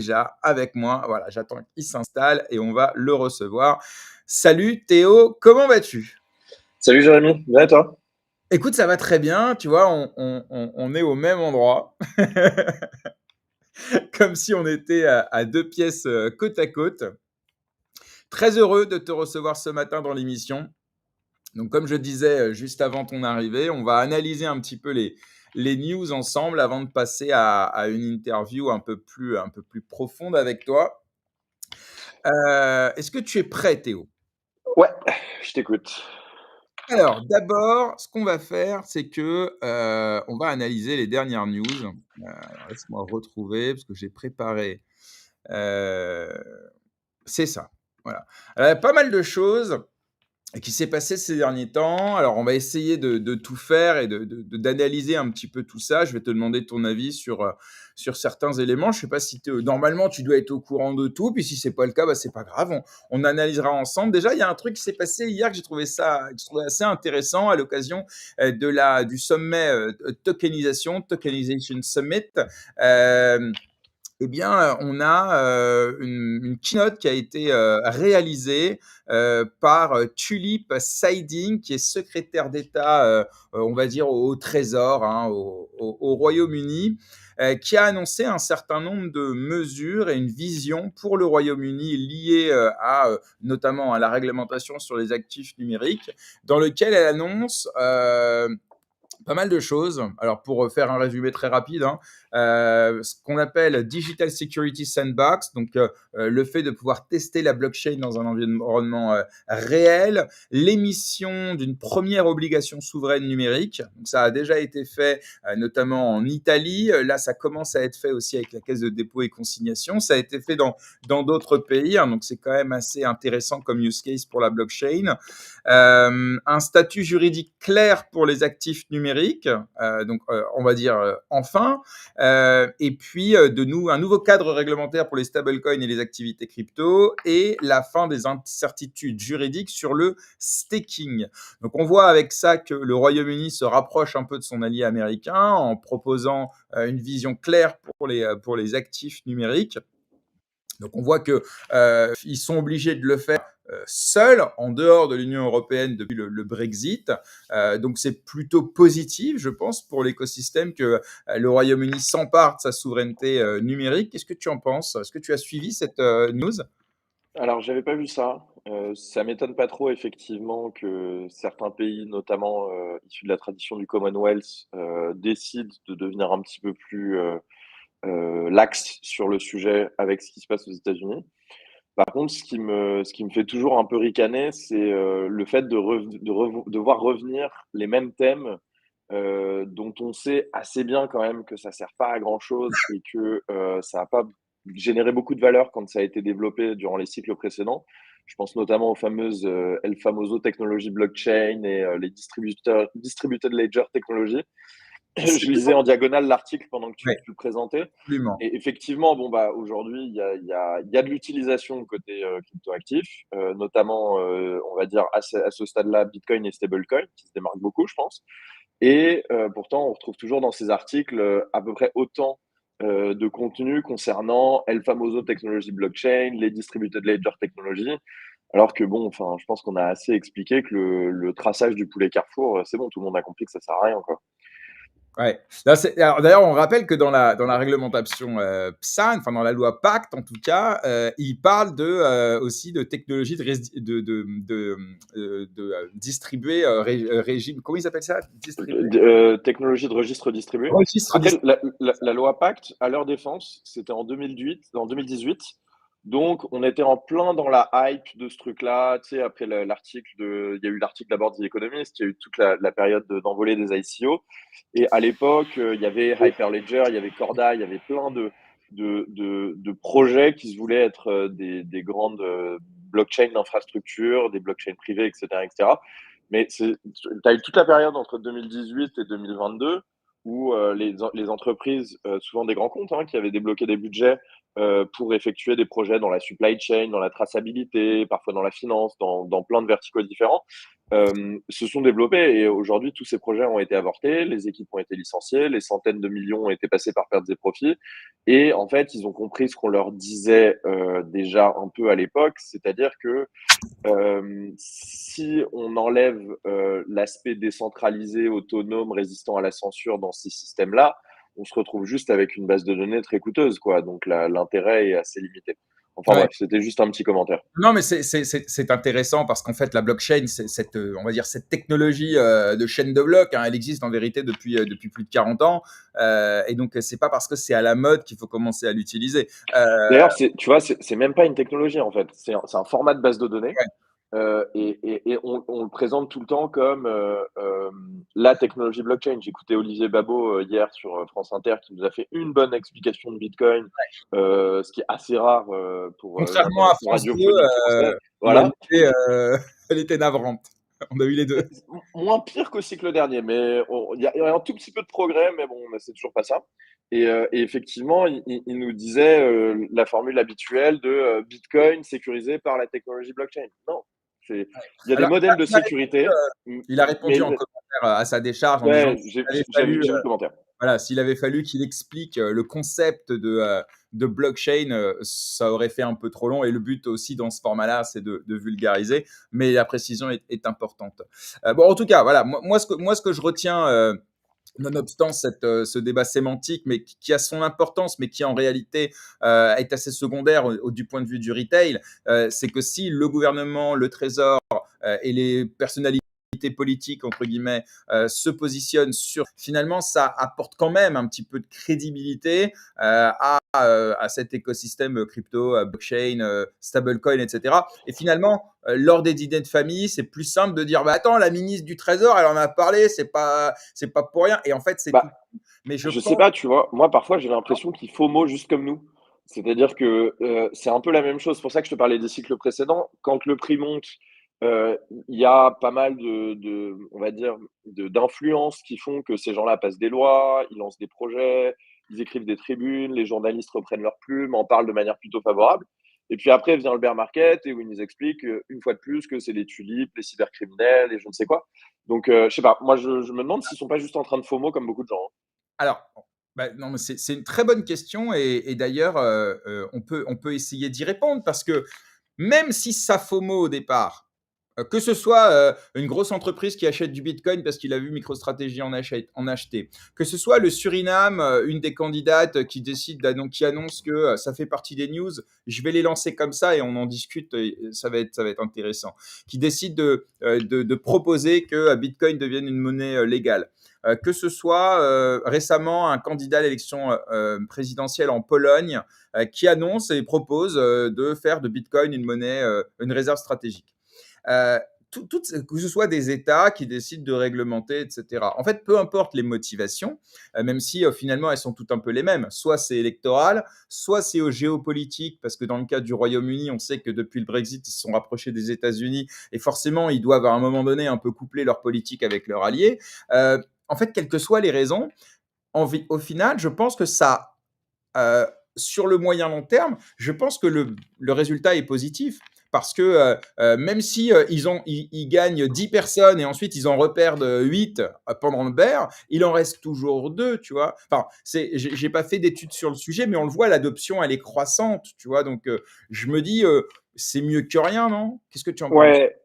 déjà avec moi. Voilà, j'attends qu'il s'installe et on va le recevoir. Salut Théo, comment vas-tu? Salut Jérémy, bien et toi? Écoute, ça va très bien, tu vois, on est au même endroit, comme si on était à 2 pièces, côte à côte. Très heureux de te recevoir ce matin dans l'émission. Donc comme je disais, juste avant ton arrivée, on va analyser un petit peu les news ensemble avant de passer à une interview un peu plus profonde avec toi. Est-ce que tu es prêt, Théo? Ouais, je t'écoute. Alors, d'abord, ce qu'on va faire, c'est que, on va analyser les dernières news. Alors laisse-moi retrouver parce que j'ai préparé, heu, c'est ça, voilà. Pas mal de choses qui s'est passé ces derniers temps. Alors, on va essayer de tout faire et d'analyser un petit peu tout ça. Je vais te demander ton avis sur certains éléments. Je ne sais pas si normalement, tu dois être au courant de tout, puis si c'est pas le cas, bah, c'est pas grave, on analysera ensemble. Déjà, il y a un truc qui s'est passé hier que j'ai trouvé assez intéressant à l'occasion, du sommet, Tokenization Summit. Hem Eh bien, on a, une keynote qui a été, réalisée, par, Tulip Siding, qui est secrétaire d'État, on va dire au Trésor, hein, au Royaume-Uni, qui a annoncé un certain nombre de mesures et une vision pour le Royaume-Uni liées, notamment à la réglementation sur les actifs numériques, dans lequel elle annonce, pas mal de choses. Alors, pour faire un résumé très rapide, hein, ce qu'on appelle Digital Security Sandbox, donc le fait de pouvoir tester la blockchain dans un environnement réel, l'émission d'une première obligation souveraine numérique. Donc, ça a déjà été fait, notamment en Italie. Là, ça commence à être fait aussi avec la Caisse de dépôt et consignation. Ça a été fait dans d'autres pays, hein, donc c'est quand même assez intéressant comme use case pour la blockchain. Un statut juridique clair pour les actifs numériques, donc on va dire enfin, et puis un nouveau cadre réglementaire pour les stablecoins et les activités crypto, et la fin des incertitudes juridiques sur le staking. Donc on voit avec ça que le Royaume-Uni se rapproche un peu de son allié américain en proposant une vision claire pour les actifs numériques. Donc on voit que ils sont obligés de le faire seuls, en dehors de l'Union européenne depuis le Brexit. Donc c'est plutôt positif, je pense, pour l'écosystème que le Royaume-Uni s'empare de sa souveraineté numérique. Qu'est-ce que tu en penses? Est-ce que tu as suivi cette news? Alors, j'avais pas vu ça. Ça m'étonne pas trop effectivement que certains pays, notamment, issus de la tradition du Commonwealth, décident de devenir un petit peu plus, laxes sur le sujet avec ce qui se passe aux États-Unis. Par contre, ce qui me fait toujours un peu ricaner, c'est, le fait de voir revenir les mêmes thèmes, dont on sait assez bien quand même que ça sert pas à grand chose et que, ça a pas généré beaucoup de valeur quand ça a été développé durant les cycles précédents. Je pense notamment aux fameuses, El Famoso technologies blockchain et les distributed ledger technologies. C'est Je lisais en diagonale l'article pendant que tu ouais, tu le présentais absolument. et effectivement, bon, bah, aujourd'hui, il y a de l'utilisation côté, cryptoactifs, notamment, on va dire à ce stade-là, Bitcoin et stablecoin qui se démarquent beaucoup, je pense. Et pourtant, on retrouve toujours dans ces articles, à peu près autant, de contenu concernant El Famoso technology blockchain, les distributed ledger technologies, alors que bon, enfin, je pense qu'on a assez expliqué que le traçage du poulet Carrefour, c'est bon, tout le monde a compris que ça sert à rien, quoi. Ouais. Là, alors d'ailleurs, on rappelle que dans la réglementation, PSAN, enfin dans la loi Pacte en tout cas, il parle aussi de technologie distribuer, régime, comment ils appellent ça? Distribuer Technologie de registre distribué. registre Après, distribué. la loi Pacte, à leur défense, c'était en 2018. Donc, on était en plein dans la hype de ce truc-là. Tu sais, après il y a eu l'article d'abord The Economist, il y a eu toute la période d'envolée des ICO. Et à l'époque, il y avait Hyperledger, il y avait Corda, il y avait plein de projets qui se voulaient être des grandes blockchains d'infrastructure, des blockchains privées, etc., etc. Mais tu as eu toute la période entre 2018 et 2022 où les entreprises, souvent des grands comptes, hein, qui avaient débloqué des budgets, pour effectuer des projets dans la supply chain, dans la traçabilité, parfois dans la finance, dans plein de verticaux différents, se sont développés et aujourd'hui, tous ces projets ont été avortés, les équipes ont été licenciées, les centaines de millions ont été passés par pertes et profits et en fait, ils ont compris ce qu'on leur disait, déjà un peu à l'époque, c'est-à-dire que, si on enlève, l'aspect décentralisé, autonome, résistant à la censure dans ces systèmes-là, on se retrouve juste avec une base de données très coûteuse, quoi. Donc l'intérêt est assez limité. Enfin Ouais. bref, c'était juste un petit commentaire. Non, mais c'est intéressant parce qu'en fait, la blockchain, c'est cette, on va dire, cette technologie de chaîne de blocs, hein, elle existe en vérité depuis plus de 40 ans. Et donc, c'est pas parce que c'est à la mode qu'il faut commencer à l'utiliser. D'ailleurs, tu vois, c'est même pas une technologie, en fait. C'est un format de base de données. Ouais. Et on le présente tout le temps comme la technologie blockchain. J'écoutais Olivier Babot hier sur France Inter qui nous a fait une bonne explication de Bitcoin, ce qui est assez rare pour Contrairement à l'information France 2, radiophonique française. où elle Voilà. était, elle était navrante. On a eu les deux. Moins pire qu'au cycle dernier, mais il y a un tout petit peu de progrès, mais bon, c'est toujours pas ça. Et effectivement, il nous disait la formule habituelle de Bitcoin sécurisé par la technologie blockchain. Non, il y a des Alors, modèles de sécurité, il a répondu mais en commentaire à sa décharge en disant ouais, qu'il j'ai avait j'ai vu fallu j'ai vu le commentaire. voilà, s'il avait fallu qu'il explique le concept de blockchain, ça aurait fait un peu trop long. Et le but aussi dans ce format-là, c'est de vulgariser, mais la précision est importante. Bon, en tout cas, voilà, moi, ce que je retiens, nonobstant ce débat sémantique, mais qui a son importance, mais qui en réalité est assez secondaire du point de vue du retail, c'est que si le gouvernement, le Trésor et les personnalités politiques, entre guillemets, se positionnent sur, finalement, ça apporte quand même un petit peu de crédibilité à cet écosystème crypto, blockchain, stablecoin, etc. Et finalement, lors des dîners de famille, c'est plus simple de dire, bah, attends, la ministre du Trésor, elle en a parlé, c'est pas pour rien. Et en fait, c'est tout. Bah, Mais je je sais pense, pas, tu vois? Moi, parfois, j'ai l'impression qu'ils FOMO juste comme nous. C'est-à-dire que, c'est un peu la même chose. C'est pour ça que je te parlais des cycles précédents. Quand le prix monte, il y a pas mal on va dire, d'influences qui font que ces gens-là passent des lois, ils lancent des projets, ils écrivent des tribunes, les journalistes reprennent leurs plumes, en parlent de manière plutôt favorable. Et puis après vient le bear market et où ils nous expliquent, une fois de plus que c'est les tulipes, les cybercriminels et je ne sais quoi. Donc, je sais pas, moi je me demande s'ils sont pas juste en train de FOMO comme beaucoup de gens, hein. alors, bah, non, mais c'est une très bonne question. Et d'ailleurs, on peut essayer d'y répondre parce que même si ça FOMO au départ, que ce soit une grosse entreprise qui achète du Bitcoin parce qu'il a vu MicroStrategy en acheter, que ce soit le Suriname, une des candidates qui décide, qui annonce que ça fait partie des news, je vais les lancer comme ça et on en discute, et ça va être intéressant, qui décide de proposer que Bitcoin devienne une monnaie légale. Que ce soit récemment un candidat à l'élection présidentielle en Pologne qui annonce et propose de faire de Bitcoin une monnaie, une réserve stratégique. Euh, que ce soit des États qui décident de réglementer, etc. En fait, peu importe les motivations, même si finalement elles sont toutes un peu les mêmes. Soit c'est électoral, soit c'est géopolitique, parce que dans le cas du Royaume-Uni, on sait que depuis le Brexit, ils se sont rapprochés des États-Unis et forcément, ils doivent à un moment donné un peu coupler leur politique avec leurs alliés. En fait, quelles que soient les raisons, au final, je pense que ça, euh, sur le moyen long terme, je pense que le résultat est positif. Parce que même si ils gagnent 10 personnes et ensuite ils en reperdent 8 pendant le bear, il en reste toujours 2, tu vois. Enfin, j'ai pas fait d'études sur le sujet, mais on le voit, l'adoption, elle est croissante, tu vois. Donc, je me dis, c'est mieux que rien, non? Qu'est-ce que tu en penses? Ouais,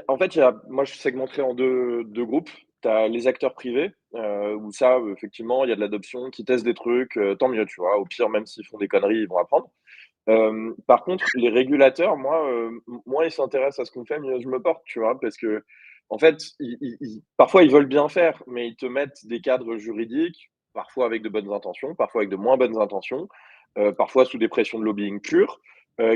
en fait, moi, je segmenterais en deux groupes. Tu as les acteurs privés, où ça, effectivement, il y a de l'adoption, qui testent des trucs, tant mieux, tu vois? Au pire, même s'ils font des conneries, ils vont apprendre. Par contre, les régulateurs, moi, moins ils s'intéressent à ce qu'on fait, mieux je me porte, tu vois? Parce que en fait, parfois, ils veulent bien faire, mais ils te mettent des cadres juridiques, parfois avec de bonnes intentions, parfois avec de moins bonnes intentions, parfois sous des pressions de lobbying pur,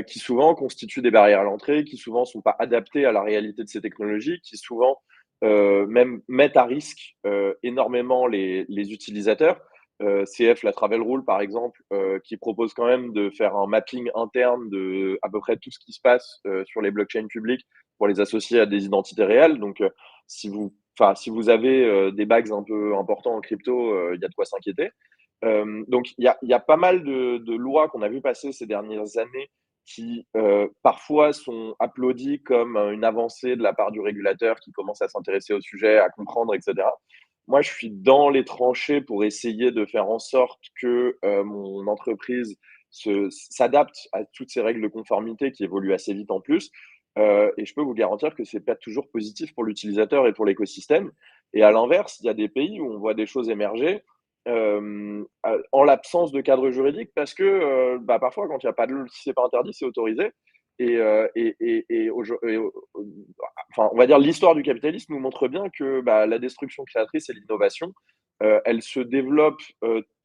qui souvent constituent des barrières à l'entrée, qui souvent sont pas adaptées à la réalité de ces technologies, qui souvent, même mettent à risque, énormément les utilisateurs. CF, la Travel Rule, par exemple, qui propose quand même de faire un mapping interne de à peu près tout ce qui se passe sur les blockchains publiques pour les associer à des identités réelles. Donc, si vous avez des bags un peu importants en crypto, il y a de quoi s'inquiéter. Donc il y a pas mal de lois qu'on a vu passer ces dernières années qui, parfois sont applaudies comme, une avancée de la part du régulateur qui commence à s'intéresser au sujet, à comprendre et cetera. Moi, je suis dans les tranchées pour essayer de faire en sorte que, mon entreprise s'adapte à toutes ces règles de conformité qui évoluent assez vite en plus, et je peux vous garantir que c'est pas toujours positif pour l'utilisateur et pour l'écosystème. Et à l'inverse, il y a des pays où on voit des choses émerger, en l'absence de cadre juridique parce que, bah, parfois quand il y a pas de si c'est pas interdit, c'est autorisé et enfin, on va dire l'histoire du capitalisme nous montre bien que, bah, la destruction créatrice et l'innovation, elle se développe,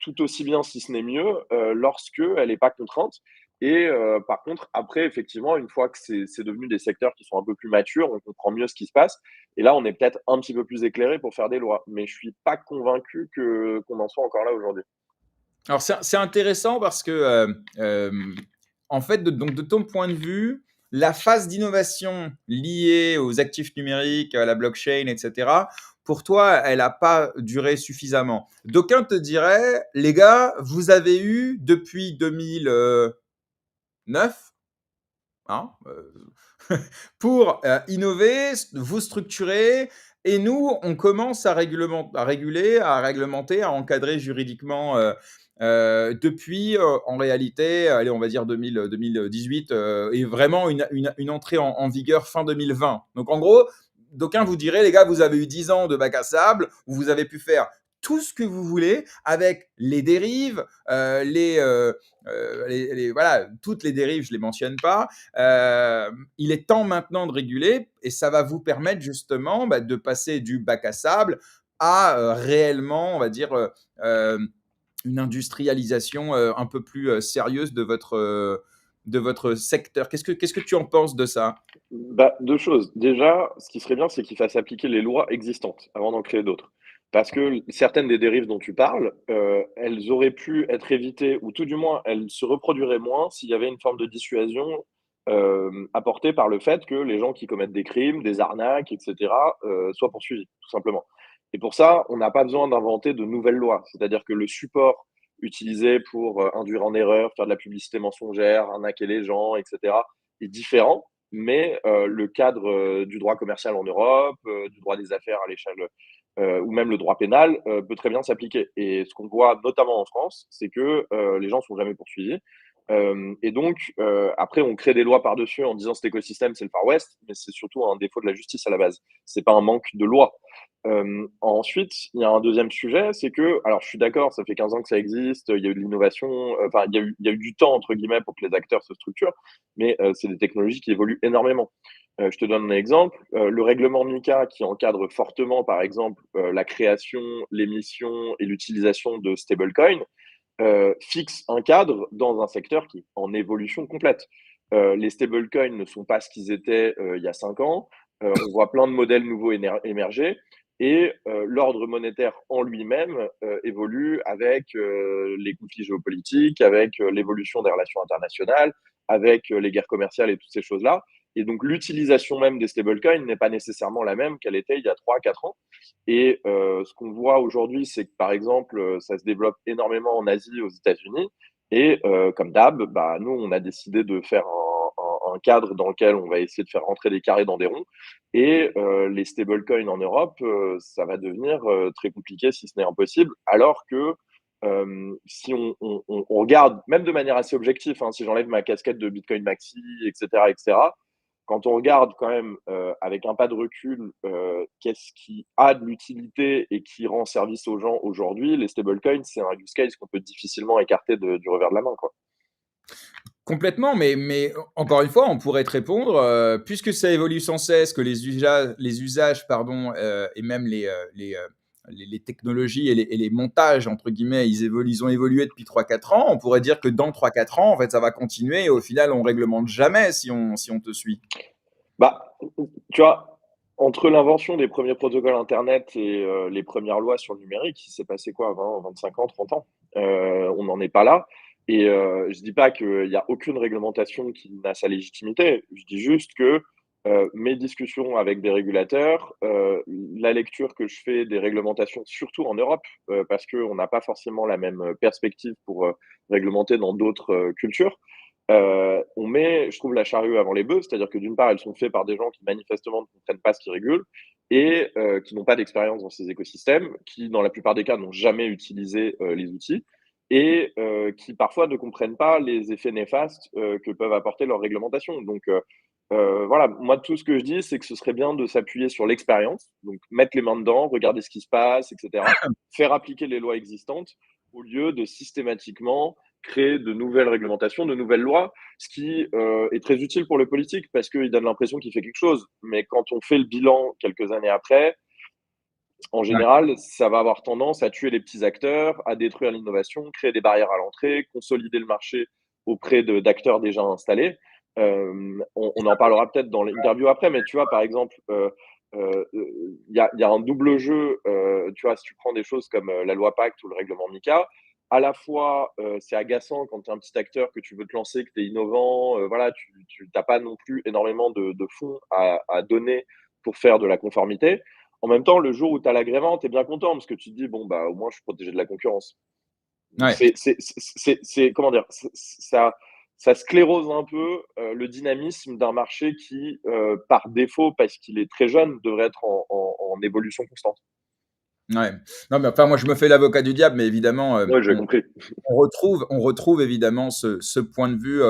tout aussi bien, si ce n'est mieux, lorsqu'elle est pas contrainte et par contre après effectivement une fois que c'est devenu des secteurs qui sont un peu plus matures, on comprend mieux ce qui se passe et là, on est peut-être un petit peu plus éclairé pour faire des lois, mais je suis pas convaincu que qu'on en soit encore là aujourd'hui. Alors c'est intéressant parce que, en fait, de ton point de vue, la phase d'innovation liée aux actifs numériques, à la blockchain et cetera, pour toi, elle n'a pas duré suffisamment. D'aucuns te diraient: «Les gars, vous avez eu depuis 2009, hein, pour, innover, vous structurer et nous, on commence à réguler, à réglementer, à encadrer juridiquement, depuis, en réalité, allez, on va dire 2018, et vraiment une entrée en vigueur fin 2020. Donc en gros, d'aucuns vous diraient: «Les gars, vous avez eu 10 ans de bac à sable où vous avez pu faire tout ce que vous voulez avec les dérives, voilà, toutes les dérives, je les mentionne pas. Il est temps maintenant de réguler et ça va vous permettre justement, bah, de passer du bac à sable à, réellement, on va dire, une industrialisation, un peu plus, sérieuse de votre secteur. Qu'est-ce que tu en penses de ça? Bah, 2 choses. Déjà, ce qui serait bien, c'est qu'ils fassent appliquer les lois existantes avant d'en créer d'autres. Parce que certaines des dérives dont tu parles, elles auraient pu être évitées ou tout du moins, elles se reproduiraient moins s'il y avait une forme de dissuasion, apportée par le fait que les gens qui commettent des crimes, des arnaques et cetera, soient poursuivis, tout simplement. Et pour ça, on n'a pas besoin d'inventer de nouvelles lois. C'est-à-dire que le support utilisé pour, induire en erreur, faire de la publicité mensongère, arnaquer les gens et cetera, est différent mais le cadre, du droit commercial en Europe, du droit des affaires à l'échelle, ou même le droit pénal, peut très bien s'appliquer et ce qu'on voit notamment en France, c'est que, les gens sont jamais poursuivis, hem et donc après on crée des lois par-dessus en disant: «Cet écosystème, c'est le Far West», mais c'est surtout un défaut de la justice à la base. C'est pas un manque de loi. Ensuite, il y a un deuxième sujet, c'est que alors je suis d'accord, ça fait 15 ans que ça existe, il y a eu de l'innovation, enfin il y a eu «du temps» entre guillemets pour que les acteurs se structurent, mais c'est des technologies qui évoluent énormément. Je te donne un exemple, le règlement MiCA qui encadre fortement, par exemple, la création, l'émission et l'utilisation de stablecoins, fixe un cadre dans un secteur qui est en évolution complète. Les stablecoins ne sont pas ce qu'ils étaient, il y a 5 ans. On voit plein de modèles nouveaux émerger et l'ordre monétaire en lui-même, évolue avec, les conflits géopolitiques, avec, l'évolution des relations internationales, avec, les guerres commerciales et toutes ces choses-là et donc l'utilisation même des stablecoins n'est pas nécessairement la même qu'elle était il y a 3 4 ans et ce qu'on voit aujourd'hui, c'est que, par exemple, ça se développe énormément en Asie, aux États-Unis et comme d'hab, bah, nous, on a décidé de faire un cadre dans lequel on va essayer de faire rentrer des carrés dans des ronds et les stablecoins en Europe, ça va devenir, très compliqué si ce n'est impossible. Alors que, si on regarde même de manière assez objective, hein, si j'enlève ma casquette de Bitcoin maxi et cetera, quand on regarde quand même, avec un pas de recul, qu'est-ce qui a de l'utilité et qui rend service aux gens aujourd'hui, les stablecoins, c'est un use case qu'on peut difficilement écarter du revers de la main, quoi. Complètement, mais encore une fois, on pourrait te répondre, puisque ça évolue sans cesse, que les usages pardon, et même les technologies et les «montages» entre guillemets, ils ont évolué depuis 3 4 ans. On pourrait dire que dans 3 4 ans, en fait, ça va continuer et au final, on réglemente jamais si on te suit. Bah, tu vois, entre l'invention des premiers protocoles internet et les premières lois sur le numérique, il s'est passé quoi? 20-25 ans, 30 ans? On n'en est pas là et je dis pas qu'il y a aucune réglementation qui n'a sa légitimité. Je dis juste que, mes discussions avec des régulateurs, la lecture que je fais des réglementations, surtout en Europe, parce qu'on n'a pas forcément la même perspective pour réglementer dans d'autres cultures. On met, je trouve, la charrue avant les bœufs, c'est-à-dire que d'une part, elles sont faites par des gens qui manifestement ne comprennent pas ce qu'ils régulent et qui n'ont pas d'expérience dans ces écosystèmes, qui, dans la plupart des cas, n'ont jamais utilisé les outils et qui parfois ne comprennent pas les effets néfastes que peuvent apporter leurs réglementations. Donc, voilà, moi, tout ce que je dis, c'est que ce serait bien de s'appuyer sur l'expérience, donc mettre les mains dedans, regarder ce qui se passe, et cetera. Faire appliquer les lois existantes au lieu de systématiquement créer de nouvelles réglementations, de nouvelles lois, ce qui est très utile pour le politique parce qu'il donne l'impression qu'il fait quelque chose. Mais quand on fait le bilan quelques années après, en Ouais. général, ça va avoir tendance à tuer les petits acteurs, à détruire l'innovation, créer des barrières à l'entrée, consolider le marché auprès d'acteurs déjà installés. On en parlera peut-être dans l'interview après, mais tu vois, par exemple, il y a un double jeu, tu vois, si tu prends des choses comme la loi Pacte ou le règlement MICA, à la fois, c'est agaçant quand tu es un petit acteur, que tu veux te lancer, que tu es innovant, voilà, tu n'as pas non plus énormément de fonds à donner pour faire de la conformité. En même temps, le jour où tu as l'agrément, tu es bien content parce que tu te dis: «Bon, bah, au moins, je suis protégé de la concurrence». Donc Ouais. c'est comment dire? Ça sclérose un peu, le dynamisme d'un marché qui, par défaut, parce qu'il est très jeune, devrait être en évolution constante. Ouais. Non, mais enfin, moi, je me fais l'avocat du diable, mais évidemment, Ouais, j'ai compris. on retrouve évidemment ce point de vue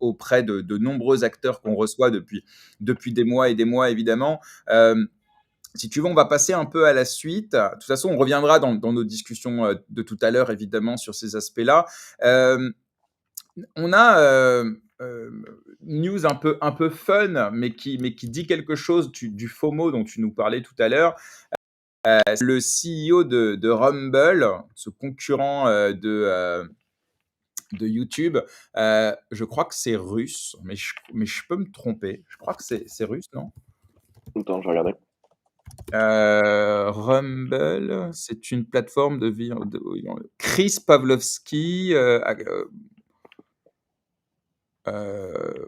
auprès de nombreux acteurs qu'on reçoit depuis des mois et des mois, évidemment. Si tu veux, on va passer un peu à la suite. De toute façon, on reviendra dans nos discussions de tout à l'heure, évidemment, sur ces aspects-là. Euh, on a une news un peu fun, mais qui dit quelque chose du FOMO dont tu nous parlais tout à l'heure. Le CEO de Rumble, ce concurrent de YouTube, je crois que c'est russe, mais je peux me tromper. Je crois que c'est russe, non? Attends, je vais regarder. Rumble, c'est une plateforme de Chris Pavlovski,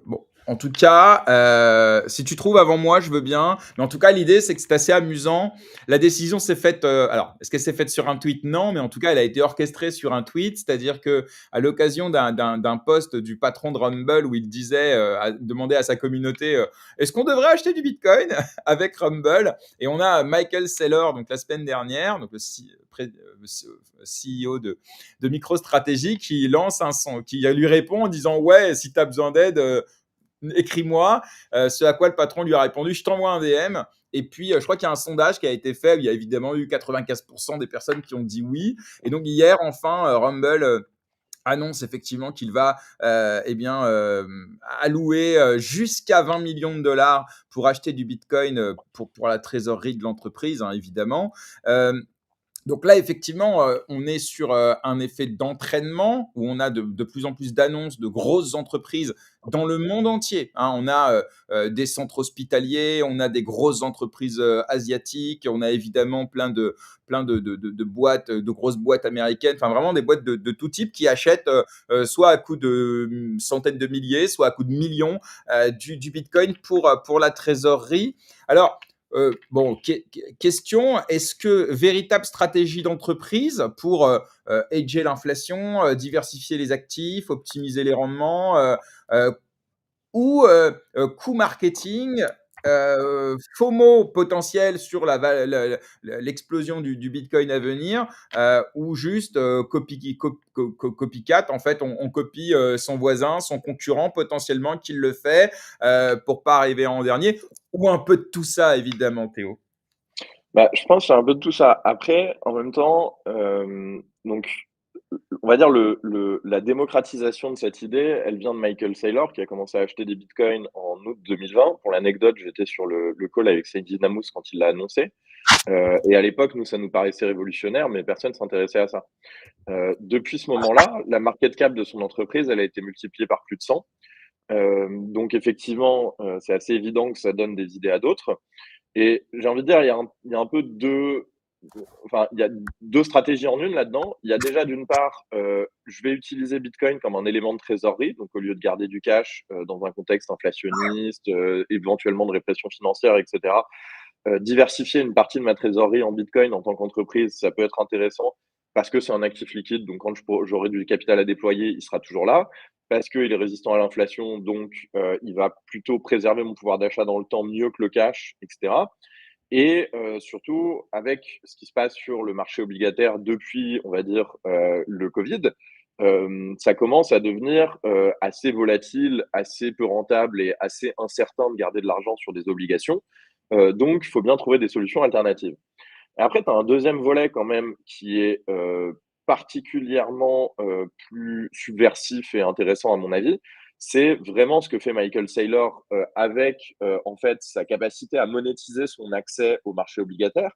bon, en tout cas, si tu trouves avant moi, je veux bien. Mais en tout cas, l'idée, c'est que c'est assez amusant. La décision s'est faite. Alors, est-ce qu'elle s'est faite sur un tweet? Non, mais en tout cas, elle a été orchestrée sur un tweet. C'est-à-dire que, à l'occasion d'un post du patron de Rumble où il disait, demandait à sa communauté, est-ce qu'on devrait acheter du Bitcoin avec Rumble? Et on a Michael Saylor, donc la semaine dernière, donc le CEO de MicroStrategy, qui lui répond en disant ouais, si tu as besoin d'aide, écris-moi. Ce à quoi le patron lui a répondu, je t'envoie un DM. Et puis, je crois qu'il y a un sondage qui a été fait. Il y a évidemment eu 95% des personnes qui ont dit oui. Et donc, hier, enfin, Rumble annonce effectivement qu'il va allouer jusqu'à 20 millions de dollars pour acheter du Bitcoin pour la trésorerie de l'entreprise, hein, évidemment. Donc là, effectivement, on est sur un effet d'entraînement où on a de plus en plus d'annonces de grosses entreprises dans le monde entier, hein. On a des centres hospitaliers, on a des grosses entreprises asiatiques, on a évidemment plein de boîtes, de grosses boîtes américaines, enfin vraiment des boîtes de tout type qui achètent soit à coût de centaines de milliers, soit à coût de millions du Bitcoin pour la trésorerie. Alors, bon, question, est-ce que véritable stratégie d'entreprise pour hedger l'inflation, diversifier les actifs, optimiser les rendements, euh, ou coût marketing, FOMO potentiel sur l'explosion du Bitcoin à venir, ou juste copycat, en fait, on copie son voisin, son concurrent potentiellement qui le fait pour pas arriver en dernier, ou un peu de tout ça, évidemment, Théo. Bah, je pense que c'est un peu de tout ça. Après, en même temps, donc on va dire la démocratisation de cette idée, elle vient de Michael Saylor qui a commencé à acheter des bitcoins en août 2020. Pour l'anecdote, j'étais sur le call avec Saïdji Namous quand il l'a annoncé. Et à l'époque, nous, ça nous paraissait révolutionnaire, mais personne ne s'intéressait à ça. Depuis ce moment-là, la market cap de son entreprise, elle a été multipliée par plus de 100. Donc effectivement, c'est assez évident que ça donne des idées à d'autres. Et j'ai envie de dire, il y a un peu deux. enfin, il y a deux stratégies en une là-dedans. Il y a déjà d'une part, je vais utiliser Bitcoin comme un élément de trésorerie, donc au lieu de garder du cash dans un contexte inflationniste, éventuellement de répression financière, etc. Diversifier une partie de ma trésorerie en Bitcoin en tant qu'entreprise, ça peut être intéressant parce que c'est un actif liquide, donc quand j'aurai du capital à déployer, il sera toujours là, parce qu'il est résistant à l'inflation, donc il va plutôt préserver mon pouvoir d'achat dans le temps mieux que le cash, etc. Et surtout, avec ce qui se passe sur le marché obligataire depuis, on va dire, le Covid, ça commence à devenir assez volatile, assez peu rentable et assez incertain de garder de l'argent sur des obligations. Donc, il faut bien trouver des solutions alternatives. Et après, tu as un deuxième volet quand même qui est particulièrement plus subversif et intéressant à mon avis. C'est vraiment ce que fait Michael Saylor avec en fait sa capacité à monétiser son accès au marché obligataire,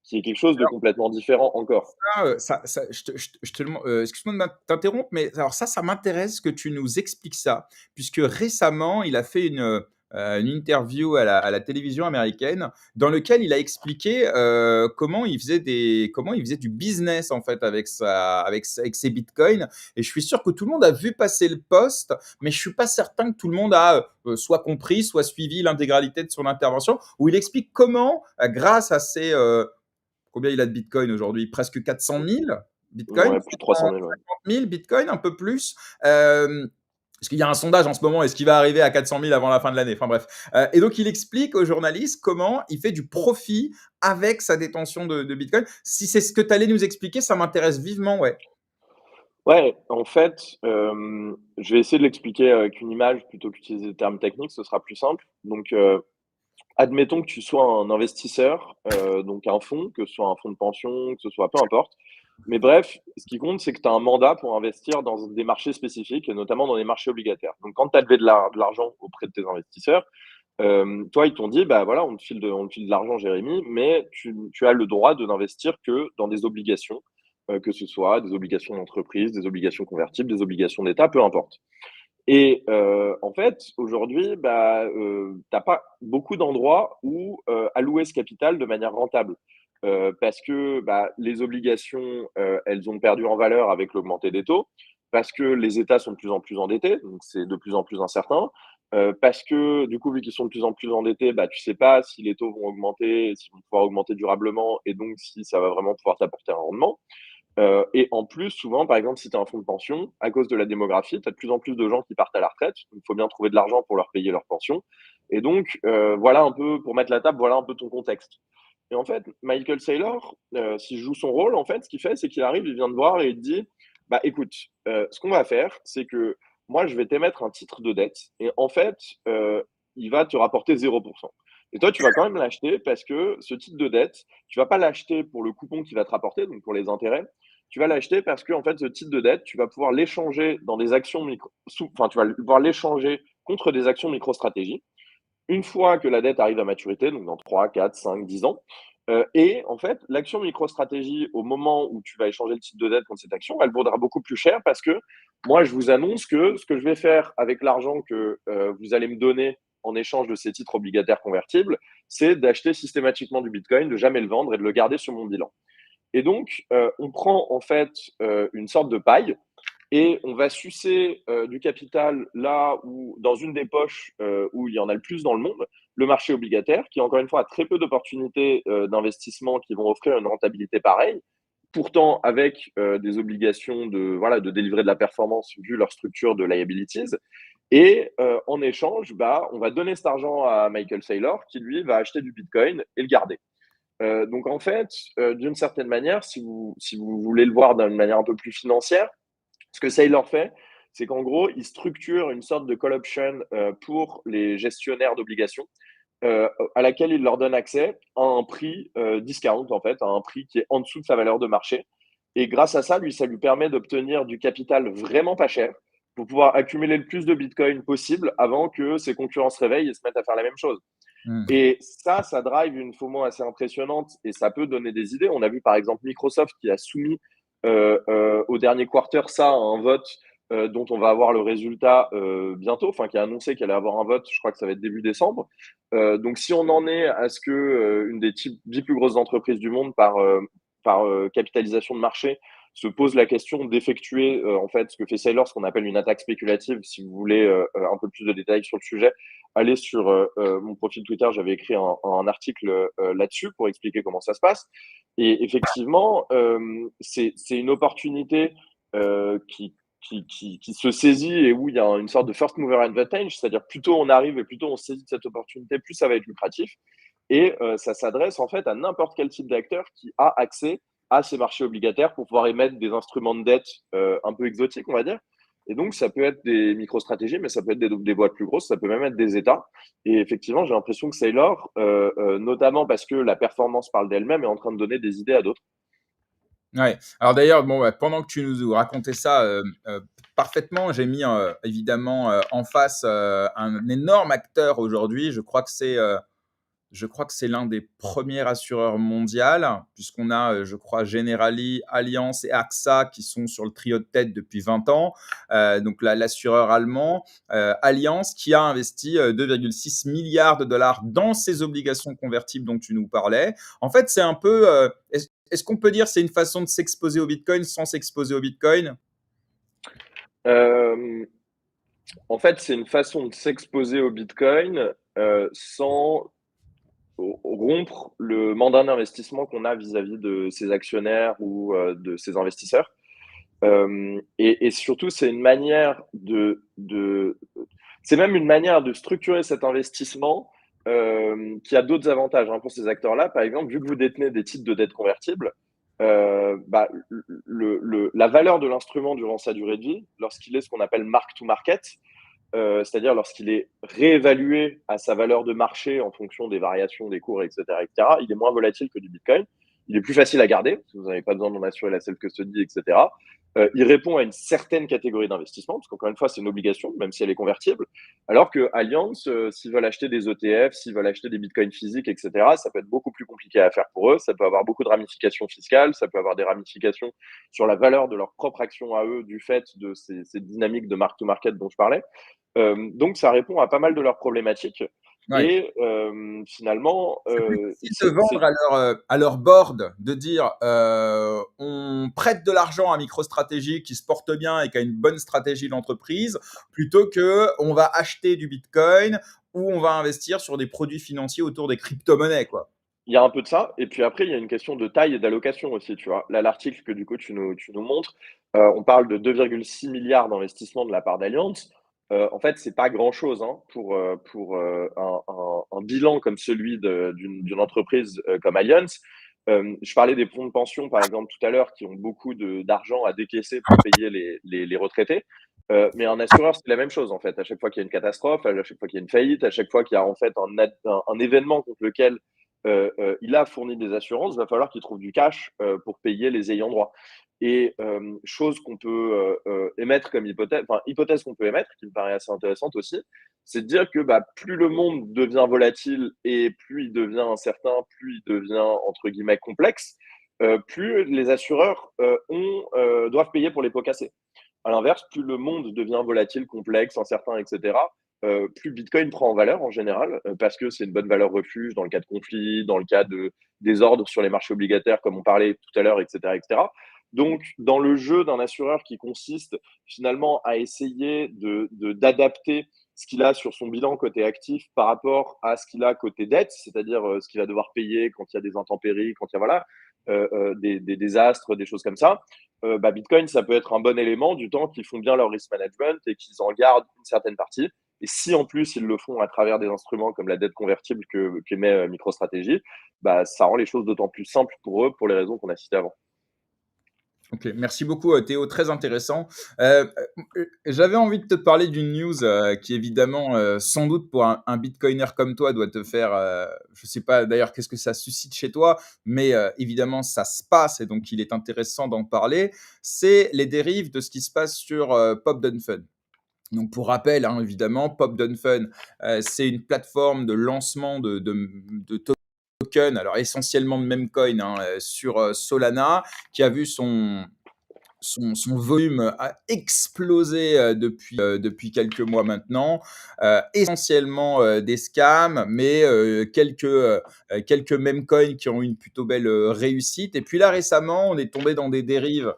qui est quelque chose de complètement différent encore. Je te deman excuse-moi de t'interrompre, mais alors ça m'intéresse que tu nous expliques ça, puisque récemment, il a fait une interview à la télévision américaine, dans lequel il a expliqué, comment il faisait du business, en fait, avec ses bitcoins, et je suis sûr que tout le monde a vu passer le post, mais je suis pas certain que tout le monde a, soit compris, soit suivi l'intégralité de son intervention, où il explique comment, grâce à ses, combien il a de Bitcoin aujourd'hui? Presque 400 000 Bitcoin, Ouais, plus de 300 000. Ouais. 150 000 Bitcoin, un peu plus. Parce qu'il y a un sondage en ce moment, est-ce qu'il va arriver à 400 000 avant la fin de l'année? Enfin bref. Et donc, il explique aux journalistes comment il fait du profit avec sa détention de Bitcoin. Si c'est ce que tu allais nous expliquer, ça m'intéresse vivement, ouais. Ouais, en fait, je vais essayer de l'expliquer avec une image plutôt qu'utiliser des termes techniques, ce sera plus simple. Donc, admettons que tu sois un investisseur, donc un fonds, que ce soit un fonds de pension, que ce soit peu importe. Mais bref, ce qui compte, c'est que tu as un mandat pour investir dans des marchés spécifiques et notamment dans les marchés obligataires. Donc, quand tu as levé de l'argent auprès de tes investisseurs, toi, ils t'ont dit, bah voilà, on te file de l'argent, Jérémy, mais tu as le droit de n'investir que dans des obligations, que ce soit des obligations d'entreprise, des obligations convertibles, des obligations d'État, peu importe. Et en fait, aujourd'hui, bah, tu pas beaucoup d'endroits où, allouer ce capital de manière rentable. Parce que, bah, les obligations, elles ont perdu en valeur avec l'augmentée des taux, parce que les États sont de plus en plus endettés, donc c'est de plus en plus incertain, parce que du coup, vu qu'ils sont de plus en plus endettés, bah, tu sais pas si les taux vont augmenter, s'ils vont pouvoir augmenter durablement et donc si ça va vraiment pouvoir t'apporter un rendement. Et en plus, souvent, par exemple, si tu as un fonds de pension, à cause de la démographie, tu as de plus en plus de gens qui partent à la retraite. Il faut bien trouver de l'argent pour leur payer leur pension. Et donc, voilà un peu, pour mettre la table, voilà un peu ton contexte. Et en fait, Michael Saylor, s'il joue son rôle, en fait, ce qu'il fait, c'est qu'il arrive, il vient te voir et il te dit, bah écoute, ce qu'on va faire, c'est que moi, je vais t'émettre un titre de dette. Et en fait, il va te rapporter 0%. Et toi, tu vas quand même l'acheter parce que ce titre de dette, tu vas pas l'acheter pour le coupon qu'il va te rapporter, donc pour les intérêts, tu vas l'acheter parce que en fait, ce titre de dette, tu vas pouvoir l'échanger dans des actions enfin, tu vas pouvoir l'échanger contre des actions micro-stratégie. Une fois que la dette arrive à maturité, donc dans 3, 4, 5, 10 ans, et en fait, l'action micro-stratégie, au moment où tu vas échanger le titre de dette contre cette action, elle vaudra beaucoup plus cher parce que moi, je vous annonce que ce que je vais faire avec l'argent que vous allez me donner en échange de ces titres obligataires convertibles, c'est d'acheter systématiquement du Bitcoin, de jamais le vendre et de le garder sur mon bilan. Et donc, on prend en fait une sorte de paille et on va sucer du capital là où, dans une des poches où il y en a le plus dans le monde, le marché obligataire, qui encore une fois a très peu d'opportunités d'investissement qui vont offrir une rentabilité pareille, pourtant avec des obligations voilà, de délivrer de la performance vu leur structure de liabilities. Et en échange, bah, on va donner cet argent à Michael Saylor qui, lui, va acheter du Bitcoin et le garder. Donc en fait, d'une certaine manière, si vous voulez le voir d'une manière un peu plus financière, ce que Saylor fait, c'est qu'en gros, il structure une sorte de call option pour les gestionnaires d'obligations, à laquelle il leur donne accès à un prix discount, en fait, à un prix qui est en dessous de sa valeur de marché. Et grâce à ça, ça lui permet d'obtenir du capital vraiment pas cher pour pouvoir accumuler le plus de Bitcoin possible avant que ses concurrents se réveillent et se mettent à faire la même chose. Mmh. Et ça drive une FOMO assez impressionnante et ça peut donner des idées. On a vu par exemple Microsoft qui a soumis au dernier quarter ça à un vote dont on va avoir le résultat bientôt, enfin qui a annoncé qu'elle allait avoir un vote, je crois que ça va être début décembre. Donc si on en est à ce que une des 10 plus grosses entreprises du monde par capitalisation de marché se pose la question d'effectuer en fait ce que fait Sailor, ce qu'on appelle une attaque spéculative. Si vous voulez un peu plus de détails sur le sujet, allez sur mon profil Twitter, j'avais écrit un article là-dessus pour expliquer comment ça se passe. Et effectivement, c'est une opportunité qui se saisit et où il y a une sorte de first mover advantage, c'est-à-dire plus tôt on arrive et plus tôt on saisit de cette opportunité, plus ça va être lucratif. Et ça s'adresse en fait à n'importe quel type d'acteur qui a accès à ces marchés obligataires pour pouvoir émettre des instruments de dette un peu exotiques, on va dire. Et donc, ça peut être des micro-stratégies, mais ça peut être des boîtes plus grosses, ça peut même être des États. Et effectivement, j'ai l'impression que Sailor, notamment parce que la performance parle d'elle-même, est en train de donner des idées à d'autres. Ouais. Alors d'ailleurs, bon, ouais, pendant que tu nous racontais ça parfaitement, j'ai mis évidemment en face un énorme acteur aujourd'hui. Je crois que c'est l'un des premiers assureurs mondial, puisqu'on a, je crois, Generali, Allianz et AXA qui sont sur le trio de tête depuis 20 ans. Donc l'assureur allemand, Allianz, qui a investi 2,6 milliards de dollars dans ces obligations convertibles dont tu nous parlais. En fait, c'est un peu... est-ce qu'on peut dire que c'est une façon de s'exposer au Bitcoin sans s'exposer au Bitcoin? Euh, En fait, c'est une façon de s'exposer au Bitcoin sans rompre le mandat d'investissement qu'on a vis-à-vis de ses actionnaires ou de ses investisseurs. Et surtout, c'est une manière c'est même une manière de structurer cet investissement qui a d'autres avantages hein, pour ces acteurs-là. Par exemple, vu que vous détenez des titres de dette convertibles, bah, la valeur de l'instrument durant sa durée de vie, lorsqu'il est ce qu'on appelle mark to market, c'est-à-dire lorsqu'il est réévalué à sa valeur de marché en fonction des variations des cours, etc., il est moins volatile que du Bitcoin. Il est plus facile à garder, parce que vous n'avez pas besoin d'en assurer la self-custody, etc. Il répond à une certaine catégorie d'investissement, parce qu'encore une fois, c'est une obligation, même si elle est convertible. Alors que Allianz, s'ils veulent acheter des ETF, s'ils veulent acheter des bitcoins physiques, etc., ça peut être beaucoup plus compliqué à faire pour eux. Ça peut avoir beaucoup de ramifications fiscales, ça peut avoir des ramifications sur la valeur de leur propre action à eux du fait de ces dynamiques de mark-to-market dont je parlais. Donc ça répond à pas mal de leurs problématiques Ouais. et finalement, C'est plus facile de vendre à leur board, de dire on prête de l'argent à MicroStrategy qui se porte bien et qui a une bonne stratégie d'entreprise, plutôt que on va acheter du Bitcoin ou on va investir sur des produits financiers autour des crypto-monnaies, quoi. il y a un peu de ça et puis après il y a une question de taille et d'allocation aussi, tu vois? Là, l'article que du coup tu nous montres, on parle de 2,6 milliards d'investissements de la part d'Allianz. En fait, c'est pas grand-chose, hein, pour un bilan comme celui d'une entreprise, comme Allianz. Je parlais des fonds de pension, par exemple, tout à l'heure, qui ont beaucoup d'argent à décaisser pour payer les retraités. Mais un assureur, c'est la même chose, en fait. À chaque fois qu'il y a une catastrophe, à chaque fois qu'il y a une faillite, à chaque fois qu'il y a en fait un événement contre lequel il a fourni des assurances, il va falloir qu'il trouve du cash pour payer les ayants droit. Et chose qu'on peut émettre comme hypothèse, enfin hypothèse qu'on peut émettre, qui me paraît assez intéressante aussi, c'est de dire que bah, plus le monde devient volatile et plus il devient incertain, plus il devient entre guillemets complexe, plus les assureurs doivent payer pour les pots cassés. À l'inverse, plus le monde devient volatile, complexe, incertain, etc., plus Bitcoin prend en valeur en général, parce que c'est une bonne valeur refuge dans le cas de conflits, dans le cas de désordre sur les marchés obligataires, comme on parlait tout à l'heure, etc., etc. Donc, dans le jeu d'un assureur qui consiste finalement à essayer d'adapter ce qu'il a sur son bilan côté actif par rapport à ce qu'il a côté dette, c'est-à-dire ce qu'il va devoir payer quand il y a des intempéries, quand il y a voilà, des désastres, des choses comme ça, bah, Bitcoin, ça peut être un bon élément du temps qu'ils font bien leur risk management et qu'ils en gardent une certaine partie. Et si en plus ils le font à travers des instruments comme la dette convertible qu'émet MicroStrategy, bah, ça rend les choses d'autant plus simples pour eux pour les raisons qu'on a citées avant. Ok, merci beaucoup Théo, très intéressant. J'avais envie de te parler d'une news qui évidemment, sans doute pour un bitcoiner comme toi, doit te faire, je ne sais pas d'ailleurs qu'est-ce que ça suscite chez toi, mais évidemment ça se passe et donc il est intéressant d'en parler. C'est les dérives de ce qui se passe sur Pop.Fun. Donc pour rappel, hein, évidemment, Pop.Fun, c'est une plateforme de lancement de tokens, alors essentiellement de meme coin hein, sur Solana, qui a vu son volume a explosé depuis quelques mois maintenant. Essentiellement des scams, mais quelques meme coins qui ont eu une plutôt belle réussite. Et puis là, récemment, on est tombé dans des dérives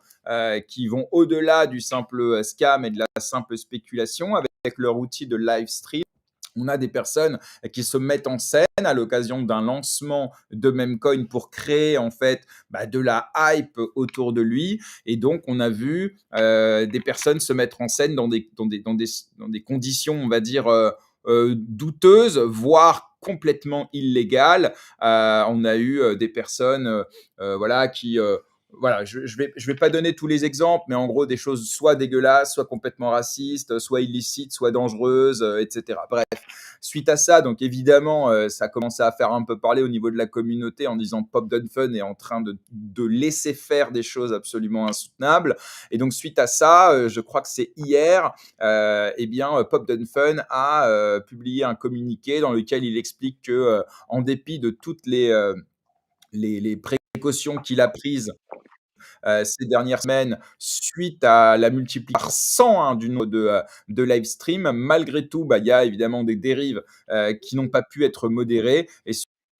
qui vont au-delà du simple scam et de la simple spéculation avec leur outil de live stream. On a des personnes qui se mettent en scène à l'occasion d'un lancement de Memecoin pour créer en fait de la hype autour de lui. Et donc, on a vu des personnes se mettre en scène dans des conditions, on va dire, douteuses, voire complètement illégales. On a eu des personnes voilà, qui voilà, je vais pas donner tous les exemples, mais en gros des choses soit dégueulasses, soit complètement racistes, soit illicites, soit dangereuses, etc. Bref, suite à ça, donc évidemment, ça a commencé à faire un peu parler au niveau de la communauté en disant Pop Fun est en train de laisser faire des choses absolument insoutenables. Et donc suite à ça, je crois que c'est hier, eh bien Pop Fun a publié un communiqué dans lequel il explique que, en dépit de toutes les précautions qu'il a prises ces dernières semaines suite à la multiplication par 100 du nombre de live streams. Malgré tout, il y a évidemment des dérives qui n'ont pas pu être modérées. Et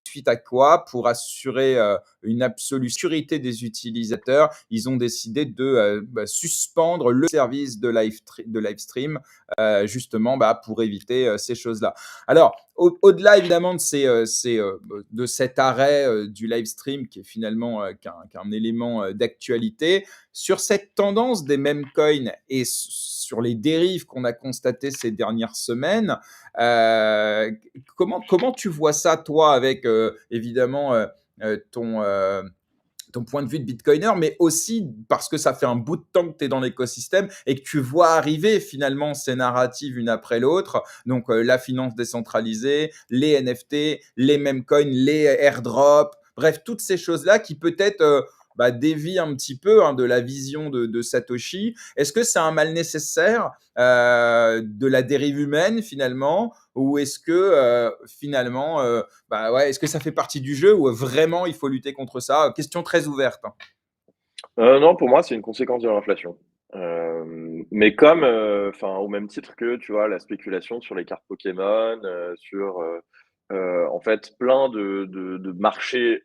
suite à quoi, pour assurer une absolue sécurité des utilisateurs, ils ont décidé de suspendre le service de live stream justement pour éviter ces choses-là. Alors, au-delà évidemment de cet arrêt du live stream qui est finalement qu'un élément d'actualité, sur cette tendance des meme coins et sur les dérives qu'on a constatées ces dernières semaines, comment tu vois ça, toi, avec évidemment ton point de vue de Bitcoiner, mais aussi parce que ça fait un bout de temps que tu es dans l'écosystème et que tu vois arriver finalement ces narratives une après l'autre. Donc la finance décentralisée, les NFT, les meme coins, les airdrops, bref, toutes ces choses-là qui peut-être dévient un petit peu de la vision de Satoshi. Est-ce que c'est un mal nécessaire de la dérive humaine finalement, ou est-ce que finalement, est-ce que ça fait partie du jeu ou vraiment il faut lutter contre ça? Question très ouverte, hein. Non, pour moi, c'est une conséquence de l'inflation. Mais comme, enfin, au même titre que, tu vois, la spéculation sur les cartes Pokémon, sur, en fait, plein de marchés,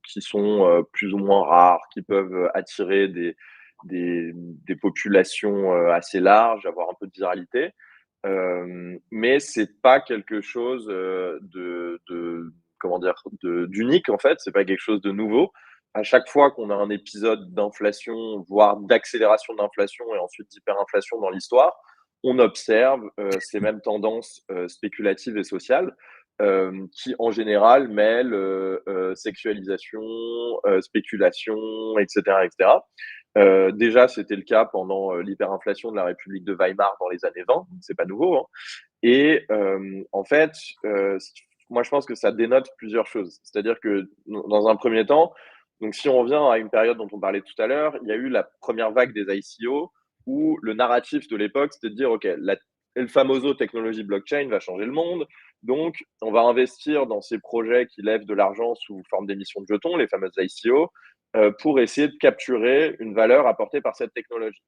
qui sont, plus ou moins rares, qui peuvent attirer des populations, assez larges, avoir un peu de viralité. Mais c'est pas quelque chose, de comment dire? D'unique, en fait, c'est pas quelque chose de nouveau. À chaque fois qu'on a un épisode d'inflation, voire d'accélération de l'inflation et ensuite d'hyperinflation dans l'histoire, on observe, ces mêmes tendances, spéculatives et sociales, qui en général mêlent, sexualisation, spéculation, et cetera. Déjà, c'était le cas pendant, l'hyperinflation de la République de Weimar dans les années 20, c'est pas nouveau, hein. Et en fait, si tu moi je pense que ça dénote plusieurs choses. C'est-à-dire que dans un premier temps, donc si on revient à une période dont on parlait tout à l'heure, il y a eu la première vague des ICO où le narratif de l'époque, c'était de dire: «OK, la el famoso technologie blockchain va changer le monde, donc on va investir dans ces projets qui lèvent de l'argent sous forme d'émissions de jetons», les fameuses ICO, pour essayer de capturer une valeur apportée par cette technologie.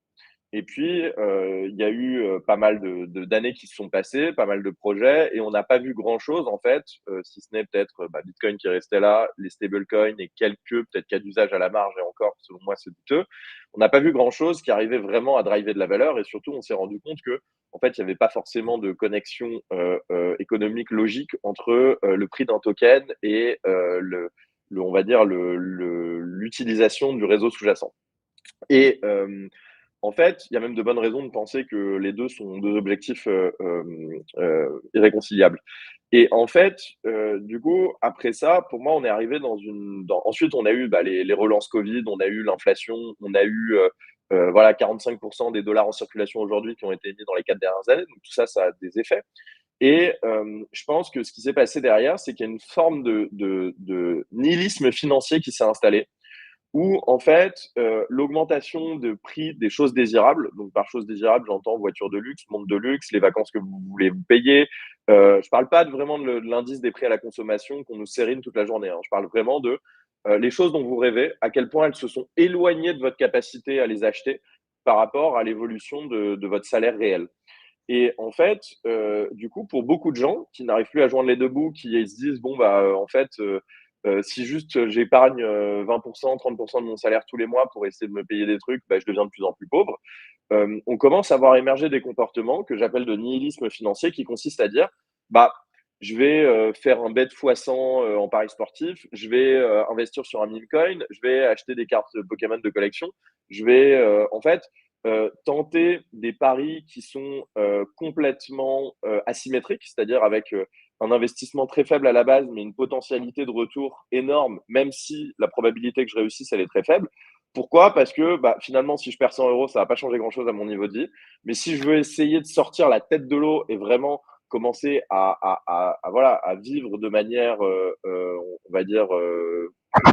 Et puis, il y a eu, pas mal d'années qui se sont passées, pas mal de projets et on n'a pas vu grand-chose en fait, si ce n'est peut-être, Bitcoin qui est resté là, les stablecoins et quelques peut-être cas d'usage à la marge et encore, selon moi, c'est douteux. On n'a pas vu grand-chose qui arrivait vraiment à driver de la valeur et surtout, on s'est rendu compte que en fait, il y avait pas forcément de connexion, économique logique entre, le prix d'un token et on va dire l'utilisation du réseau sous-jacent. Et en fait, il y a même de bonnes raisons de penser que les 2 sont 2 objectifs, irréconciliables. Et en fait, du coup, après ça, pour moi, on est arrivé dans ensuite, on a eu, les relances covid, on a eu l'inflation, on a eu, voilà 45 des dollars en circulation aujourd'hui qui ont été émis dans les 4 dernières années. Donc tout ça, ça a des effets. Et je pense que ce qui s'est passé derrière, c'est qu'il y a une forme de nihilisme financier qui s'est installé où en fait, l'augmentation de prix des choses désirables, donc par choses désirables, j'entends voiture de luxe, montre de luxe, les vacances que vous voulez vous payer. Je parle pas vraiment de l'indice des prix à la consommation qu'on nous sérine toute la journée, hein. Je parle vraiment de les choses dont vous rêvez, à quel point elles se sont éloignées de votre capacité à les acheter par rapport à l'évolution de votre salaire réel. Et en fait, du coup, pour beaucoup de gens qui n'arrivent plus à joindre les 2 bouts, qui se disent: «Bon, bah, en fait, si juste j'épargne, 20 30 de mon salaire tous les mois pour essayer de me payer des trucs, bah, je deviens de plus en plus pauvre». On commence à voir émerger des comportements que j'appelle de nihilisme financier qui consiste à dire: «Bah, je vais, faire un bet fois 100, en paris sportif, je vais, investir sur un meme coin, je vais acheter des cartes Pokémon de collection, je vais, en fait, tenter des paris qui sont, complètement, asymétriques, c'est-à-dire avec, un investissement très faible à la base, mais une potentialité de retour énorme, même si la probabilité que je réussisse, elle est très faible». Pourquoi? Parce que, bah, finalement, si je perds 100 €, ça va pas changer grand-chose à mon niveau de vie. Mais si je veux essayer de sortir la tête de l'eau et vraiment commencer à voilà, à vivre de manière, on va dire,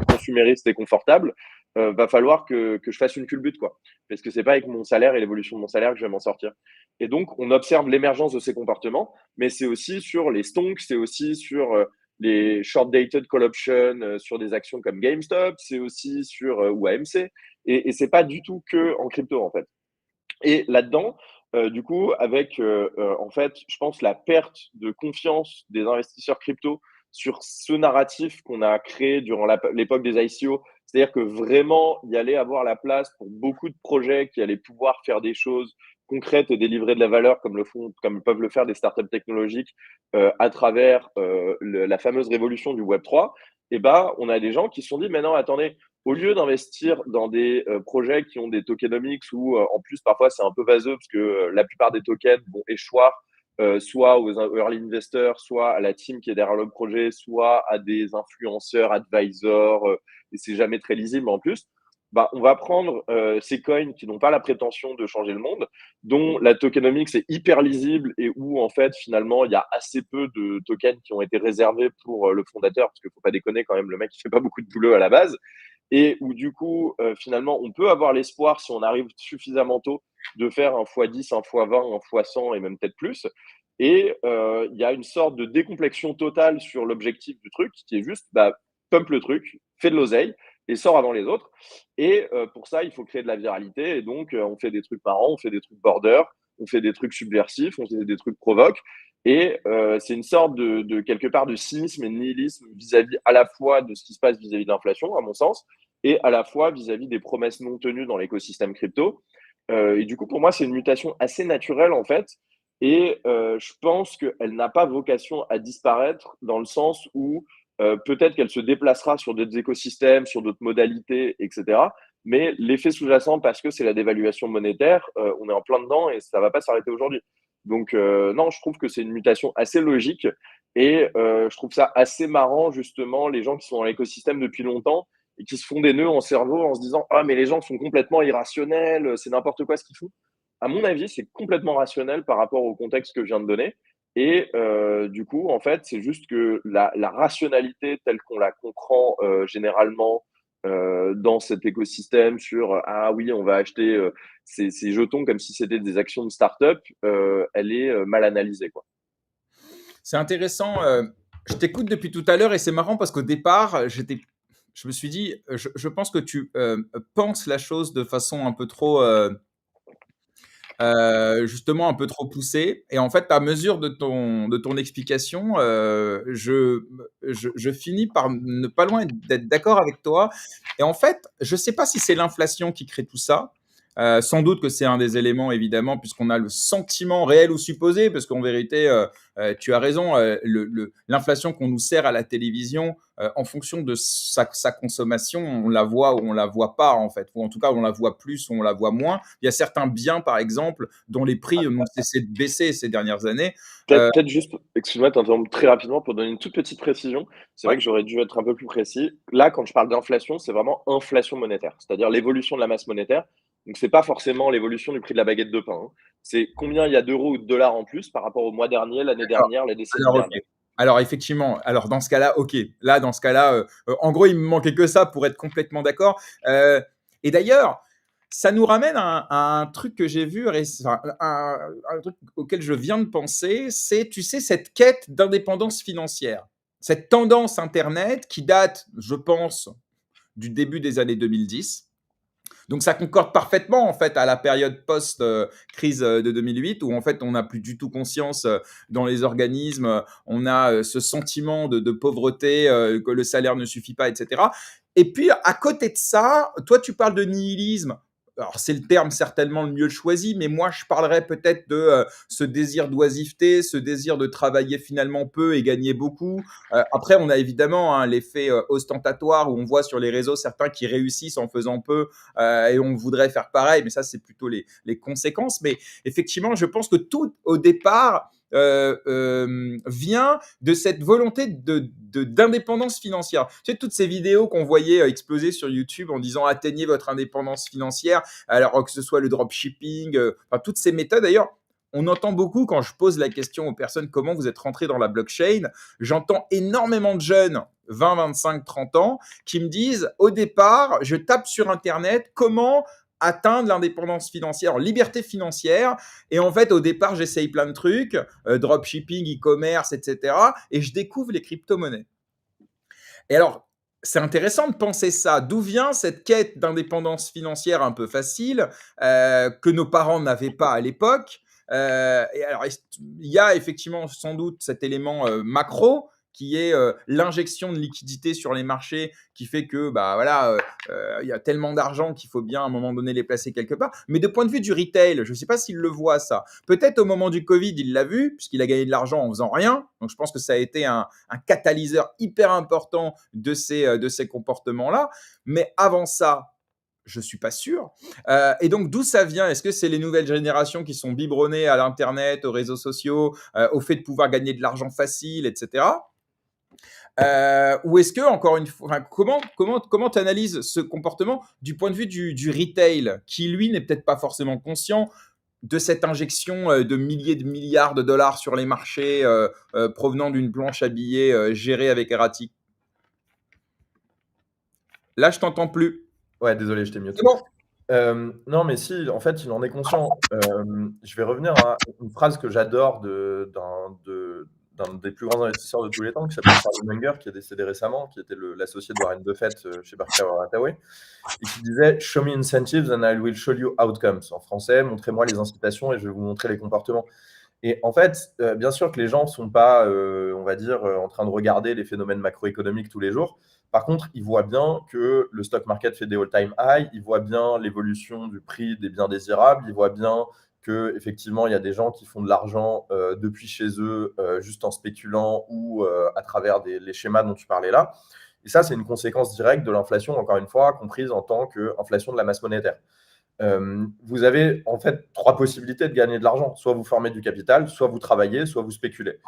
consumériste et confortable, va falloir que je fasse une culbute, quoi. Parce que c'est pas avec mon salaire et l'évolution de mon salaire que je vais m'en sortir. Et donc, on observe l'émergence de ces comportements, mais c'est aussi sur les stonks, c'est aussi sur, les short dated call options, sur des actions comme GameStop, c'est aussi sur, ou AMC, et c'est pas du tout que en crypto, en fait. Et là-dedans, du coup, avec, en fait, je pense la perte de confiance des investisseurs crypto sur ce narratif qu'on a créé durant l'époque des ICO. C'est-à-dire que vraiment, il y allait avoir la place pour beaucoup de projets qui allaient pouvoir faire des choses concrètes et délivrer de la valeur comme peuvent le faire des startups technologiques, à travers, la fameuse révolution du Web 3. Et ben, on a des gens qui se sont dit: «Mais non, attendez, au lieu d'investir dans des, projets qui ont des tokenomics où, en plus parfois c'est un peu vaseux parce que, la plupart des tokens vont échoir, soit aux early investors, soit à la team qui est derrière le projet, soit à des influenceurs, advisors, et c'est jamais très lisible en plus. Bah, on va prendre, ces coins qui n'ont pas la prétention de changer le monde, dont la tokenomics est hyper lisible et où en fait finalement il y a assez peu de tokens qui ont été réservés pour, le fondateur, parce qu'il faut pas déconner quand même, le mec il fait pas beaucoup de boulot à la base, et où du coup, finalement, on peut avoir l'espoir, si on arrive suffisamment tôt, de faire un fois 10, un fois 20, un fois 100 et même peut-être plus. Et il y a une sorte de décomplexion totale sur l'objectif du truc qui est juste, bah, pump le truc, fais de l'oseille et sors avant les autres. Et pour ça, il faut créer de la viralité et donc on fait des trucs marrants, on fait des trucs border, on fait des trucs subversifs, on fait des trucs provoques. Et c'est une sorte de quelque part de cynisme et de nihilisme vis-à-vis à la fois de ce qui se passe vis-à-vis de l'inflation, à mon sens, et à la fois vis-à-vis des promesses non tenues dans l'écosystème crypto. Et du coup, pour moi, c'est une mutation assez naturelle, en fait. Et je pense qu'elle n'a pas vocation à disparaître dans le sens où peut-être qu'elle se déplacera sur d'autres écosystèmes, sur d'autres modalités, etc. Mais l'effet sous-jacent, parce que c'est la dévaluation monétaire, on est en plein dedans et ça ne va pas s'arrêter aujourd'hui. Donc, non, je trouve que c'est une mutation assez logique et je trouve ça assez marrant, justement, les gens qui sont dans l'écosystème depuis longtemps et qui se font des nœuds en cerveau en se disant: «Ah, mais les gens sont complètement irrationnels, c'est n'importe quoi ce qu'ils font». À mon avis, c'est complètement rationnel par rapport au contexte que je viens de donner. Et du coup, en fait, c'est juste que la rationalité telle qu'on la comprend, généralement, dans cet écosystème sur, «Ah oui, on va acheter, ces jetons comme si c'était des actions de start-up», elle est, mal analysée, quoi. C'est intéressant, je t'écoute depuis tout à l'heure et c'est marrant parce qu'au départ, je me suis dit, je pense que tu, penses la chose de façon un peu trop, justement un peu trop poussée et en fait, à mesure de ton explication, je finis par ne pas loin d'être d'accord avec toi et en fait, je sais pas si c'est l'inflation qui crée tout ça. Sans doute que c'est un des éléments évidemment puisqu'on a le sentiment réel ou supposé parce qu'en vérité, tu as raison, l'inflation qu'on nous sert à la télévision, en fonction de sa consommation, on la voit ou on la voit pas en fait, ou en tout cas on la voit plus ou on la voit moins. Il y a certains biens par exemple dont les prix n'ont cessé de baisser ces dernières années. Peut-être peut-être juste, excuse-moi de t'interrompre très rapidement pour donner une toute petite précision. C'est vrai Ouais. que j'aurais dû être un peu plus précis. Là, quand je parle d'inflation, c'est vraiment inflation monétaire, c'est-à-dire l'évolution de la masse monétaire. Donc c'est pas forcément l'évolution du prix de la baguette de pain, hein. C'est combien il y a d'euros ou de dollars en plus par rapport au mois dernier, l'année D'accord. dernière, les décennies Alors OK. dernières. Alors effectivement, alors dans ce cas-là, OK. Là, dans ce cas-là, en gros, il me manquait que ça pour être complètement d'accord. Et d'ailleurs, ça nous ramène à un truc que j'ai vu enfin, un truc auquel je viens de penser, c'est, tu sais, cette quête d'indépendance financière. Cette tendance internet qui date, je pense, du début des années 2010. Donc ça concorde parfaitement en fait à la période post-crise de 2008 où en fait on n'a plus du tout conscience dans les organismes, on a ce sentiment de pauvreté, que le salaire ne suffit pas, etc. Et puis à côté de ça, toi tu parles de nihilisme. Alors c'est le terme certainement le mieux choisi, mais moi je parlerais peut-être de ce désir d'oisiveté, ce désir de travailler finalement peu et gagner beaucoup. Après, on a évidemment l'effet ostentatoire où on voit sur les réseaux certains qui réussissent en faisant peu et on voudrait faire pareil, mais ça, c'est plutôt les conséquences. Mais effectivement, je pense que tout, au départ, vient de cette volonté d'indépendance financière. Tu sais, toutes ces vidéos qu'on voyait exploser sur YouTube en disant atteignez votre indépendance financière, alors que ce soit le dropshipping, enfin, toutes ces méthodes. D'ailleurs, on entend beaucoup quand je pose la question aux personnes comment vous êtes rentré dans la blockchain, j'entends énormément de jeunes, 20, 25, 30 ans, qui me disent au départ, je tape sur Internet comment atteindre l'indépendance financière, liberté financière. Et en fait, au départ, j'essaye plein de trucs, dropshipping, e-commerce, etc. Et je découvre les crypto-monnaies. Et alors, c'est intéressant de penser ça. D'où vient cette quête d'indépendance financière un peu facile que nos parents n'avaient pas à l'époque. Et alors, il y a effectivement sans doute cet élément macro qui est l'injection de liquidité sur les marchés qui fait que bah voilà il y a tellement d'argent qu'il faut bien à un moment donné les placer quelque part. Mais de point de vue du retail, je ne sais pas s'il le voit ça. Peut-être au moment du Covid, il l'a vu puisqu'il a gagné de l'argent en faisant rien. Donc je pense que ça a été un catalyseur hyper important de ces comportements-là. Mais avant ça, je ne suis pas sûr. Et donc, d'où ça vient? Est-ce que c'est les nouvelles générations qui sont biberonnées à l'Internet, aux réseaux sociaux, au fait de pouvoir gagner de l'argent facile, etc. Ou est-ce que, encore une fois, comment tu analyses ce comportement du point de vue du retail, qui lui n'est peut-être pas forcément conscient de cette injection de milliers de milliards de dollars sur les marchés provenant d'une planche à billets gérée avec Erratic? Là, je t'entends plus. Ouais, désolé, je t'ai mute. C'est bon. Non, mais si, en fait, il en est conscient. Je vais revenir à une phrase que j'adore d'un des plus grands investisseurs de tous les temps, qui s'appelle Charlie Munger, qui est décédé récemment, qui était l'associé de Warren Buffett chez Berkshire Hathaway, et qui disait « Show me incentives and I will show you outcomes ». En français, montrez-moi les incitations et je vais vous montrer les comportements. Et en fait, bien sûr que les gens ne sont pas, on va dire, en train de regarder les phénomènes macroéconomiques tous les jours. Par contre, ils voient bien que le stock market fait des all-time high, ils voient bien l'évolution du prix des biens désirables, ils voient bien qu'effectivement, il y a des gens qui font de l'argent depuis chez eux, juste en spéculant ou à travers les schémas dont tu parlais là. Et ça, c'est une conséquence directe de l'inflation, encore une fois, comprise en tant qu'inflation de la masse monétaire. Vous avez en fait 3 possibilités de gagner de l'argent. Soit vous formez du capital, soit vous travaillez, soit vous spéculez.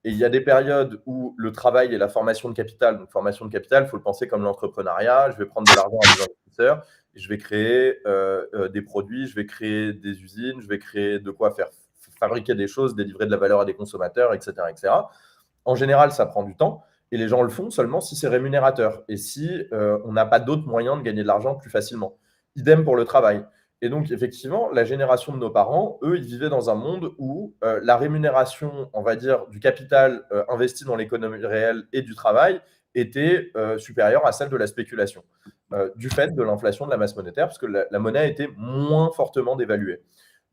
Et il y a des périodes où le travail et la formation de capital, donc formation de capital, il faut le penser comme l'entrepreneuriat. Je vais prendre de l'argent à des investisseurs et je vais créer des produits, je vais créer des usines, je vais créer de quoi faire fabriquer des choses, délivrer de la valeur à des consommateurs, etc., etc. En général, ça prend du temps et les gens le font seulement si c'est rémunérateur et si on n'a pas d'autres moyens de gagner de l'argent plus facilement. Idem pour le travail. Et donc, effectivement, la génération de nos parents, eux, ils vivaient dans un monde où la rémunération, on va dire, du capital investi dans l'économie réelle et du travail était supérieure à celle de la spéculation, du fait de l'inflation de la masse monétaire, parce que la monnaie a été moins fortement dévaluée.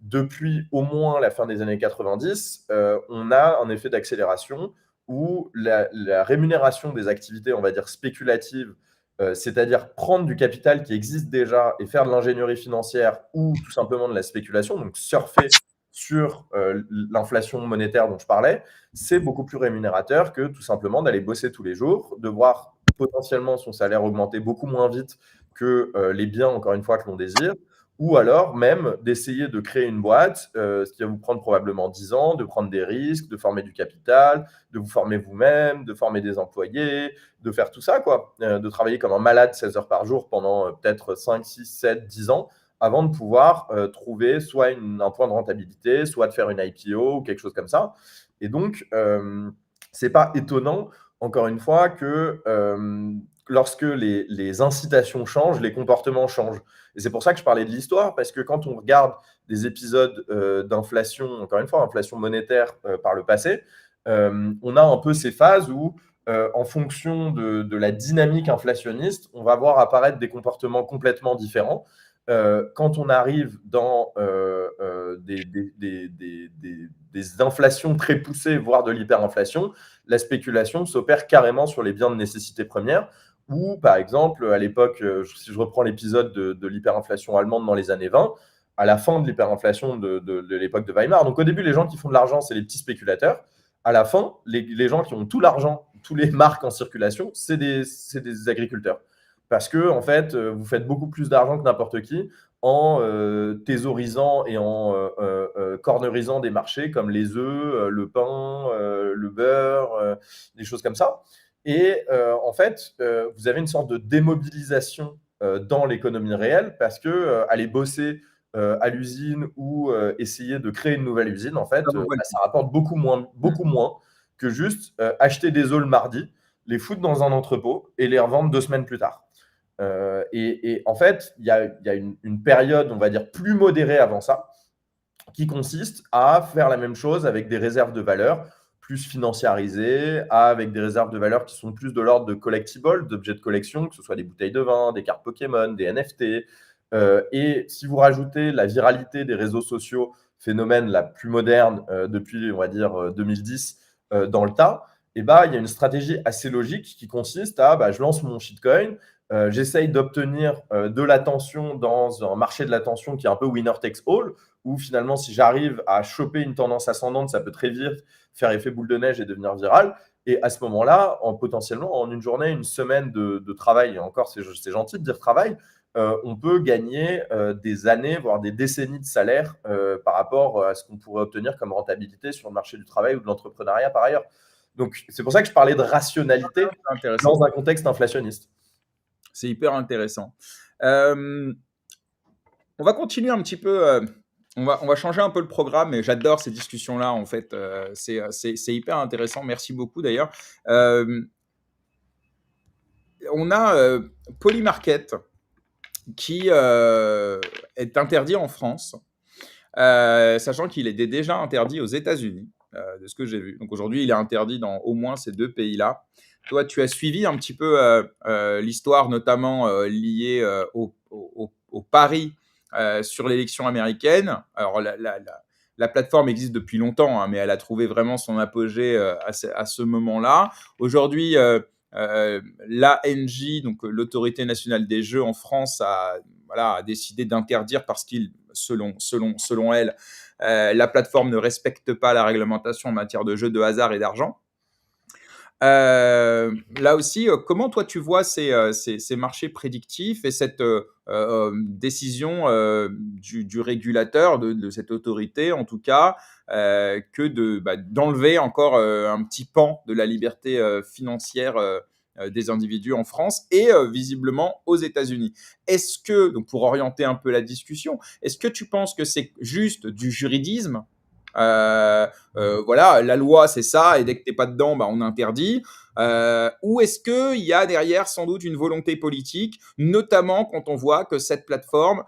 Depuis au moins la fin des années 90, on a un effet d'accélération où la rémunération des activités, on va dire, spéculatives, c'est-à-dire prendre du capital qui existe déjà et faire de l'ingénierie financière ou tout simplement de la spéculation, donc surfer sur l'inflation monétaire dont je parlais, c'est beaucoup plus rémunérateur que tout simplement d'aller bosser tous les jours, de voir potentiellement son salaire augmenter beaucoup moins vite que les biens, encore une fois, que l'on désire, ou alors même d'essayer de créer une boîte, ce qui va vous prendre probablement 10 ans, de prendre des risques, de former du capital, de vous former vous-même, de former des employés, de faire tout ça, quoi, de travailler comme un malade 16 heures par jour pendant peut-être 5, 6, 7, 10 ans, avant de pouvoir trouver soit un point de rentabilité, soit de faire une IPO ou quelque chose comme ça. Et donc, c'est pas étonnant, encore une fois, que lorsque les incitations changent, les comportements changent. Et c'est pour ça que je parlais de l'histoire, parce que quand on regarde des épisodes d'inflation, encore une fois, inflation monétaire par le passé, on a un peu ces phases où en fonction de la dynamique inflationniste, on va voir apparaître des comportements complètement différents. Quand on arrive dans des inflations très poussées, voire de l'hyperinflation, la spéculation s'opère carrément sur les biens de nécessité première, ou par exemple, à l'époque, si je reprends l'épisode de l'hyperinflation allemande dans les années 20, à la fin de l'hyperinflation de l'époque de Weimar. Donc au début, les gens qui font de l'argent, c'est les petits spéculateurs. À la fin, les gens qui ont tout l'argent, tous les marques en circulation, c'est des agriculteurs. Parce que, en fait, vous faites beaucoup plus d'argent que n'importe qui en thésaurisant et en cornerisant des marchés comme les œufs, le pain, le beurre, des choses comme ça. Et en fait, vous avez une sorte de démobilisation dans l'économie réelle parce que aller bosser à l'usine ou essayer de créer une nouvelle usine, en fait, ça rapporte beaucoup moins que juste acheter des œufs le mardi, les foutre dans un entrepôt et les revendre 2 semaines plus tard. Et en fait, il y a une période, on va dire, plus modérée avant ça, qui consiste à faire la même chose avec des réserves de valeur plus financiarisées, avec des réserves de valeur qui sont plus de l'ordre de collectibles, d'objets de collection, que ce soit des bouteilles de vin, des cartes Pokémon, des NFT. Et si vous rajoutez la viralité des réseaux sociaux, phénomène la plus moderne depuis, on va dire, 2010 dans le tas, il y a une stratégie assez logique qui consiste à je lance mon shitcoin, j'essaye d'obtenir de l'attention dans un marché de l'attention qui est un peu winner takes all, où finalement, si j'arrive à choper une tendance ascendante, ça peut très vite faire effet boule de neige et devenir viral. Et à ce moment-là, potentiellement, en une journée, une semaine de travail, et encore, c'est gentil de dire travail, on peut gagner des années, voire des décennies de salaire par rapport à ce qu'on pourrait obtenir comme rentabilité sur le marché du travail ou de l'entrepreneuriat par ailleurs. Donc, c'est pour ça que je parlais de rationalité dans un contexte inflationniste. C'est hyper intéressant. On va continuer un petit peu. On va changer un peu le programme, mais j'adore ces discussions-là. En fait, c'est hyper intéressant. Merci beaucoup d'ailleurs. On a Polymarket qui est interdit en France, sachant qu'il est déjà interdit aux États-Unis, de ce que j'ai vu. Donc aujourd'hui, il est interdit dans au moins ces 2 pays-là. Toi, tu as suivi un petit peu l'histoire, notamment liée au pari sur l'élection américaine. Alors, la plateforme existe depuis longtemps, hein, mais elle a trouvé vraiment son apogée à ce moment-là. Aujourd'hui, l'ANJ, donc l'Autorité nationale des jeux en France, a décidé d'interdire parce qu'il, selon elle, la plateforme ne respecte pas la réglementation en matière de jeux de hasard et d'argent. Là aussi, comment toi tu vois ces marchés prédictifs et cette décision du régulateur, de cette autorité en tout cas, que d'enlever encore un petit pan de la liberté financière des individus en France et visiblement aux États-Unis. Est-ce que, donc pour orienter un peu la discussion, est-ce que tu penses que c'est juste du juridisme ? Voilà, la loi c'est ça, et dès que t'es pas dedans, on interdit. Ou est-ce qu'il y a derrière sans doute une volonté politique, notamment quand on voit que cette plateforme,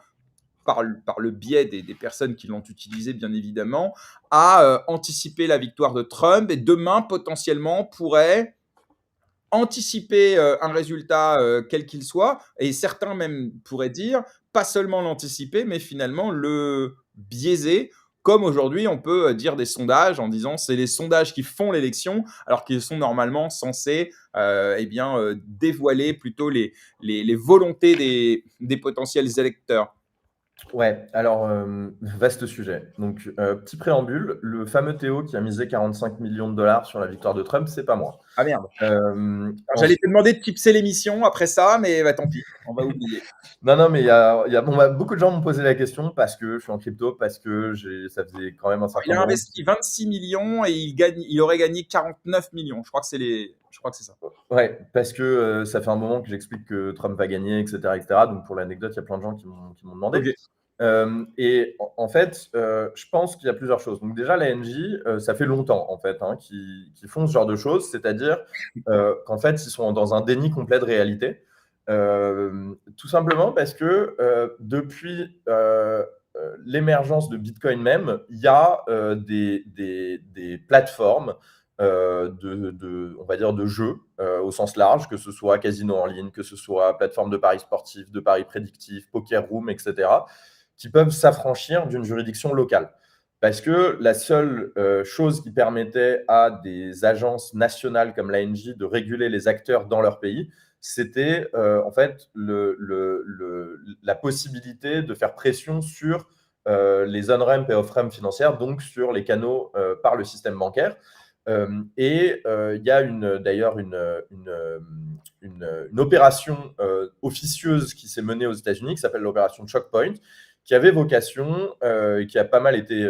par le biais des personnes qui l'ont utilisée bien évidemment, a anticipé la victoire de Trump et demain potentiellement pourrait anticiper un résultat quel qu'il soit, et certains même pourraient dire pas seulement l'anticiper, mais finalement le biaiser, comme aujourd'hui on peut dire des sondages en disant c'est les sondages qui font l'élection, alors qu'ils sont normalement censés dévoiler plutôt les volontés des potentiels électeurs. Ouais, alors, vaste sujet. Donc, petit préambule, le fameux Théo qui a misé 45 millions de dollars sur la victoire de Trump, c'est pas moi. Ah merde. J'allais te demander de tipser l'émission après ça, mais tant pis, on va oublier. Non, mais beaucoup de gens m'ont posé la question parce que je suis en crypto, parce que ça faisait quand même un certain temps. Il a investi 26 millions et il aurait gagné 49 millions. Je crois que c'est ça. Ouais, parce que ça fait un moment que j'explique que Trump va gagner, etc. Donc, pour l'anecdote, il y a plein de gens qui m'ont demandé. Okay. Et en fait, je pense qu'il y a plusieurs choses. Donc déjà, l'ANJ, ça fait longtemps en fait qu'ils font ce genre de choses, c'est-à-dire qu'en fait, ils sont dans un déni complet de réalité. Tout simplement parce que depuis l'émergence de Bitcoin même, il y a des plateformes on va dire, de jeux au sens large, que ce soit casino en ligne, que ce soit plateforme de paris sportifs, de paris prédictifs, poker room, etc., qui peuvent s'affranchir d'une juridiction locale. Parce que la seule chose qui permettait à des agences nationales comme l'ANJ de réguler les acteurs dans leur pays, c'était en fait la possibilité de faire pression sur les on-ramp et off-ramp financières, donc sur les canaux par le système bancaire. Il y a d'ailleurs une opération officieuse qui s'est menée aux États-Unis, qui s'appelle l'opération Choke Point, qui avait vocation, qui a pas mal été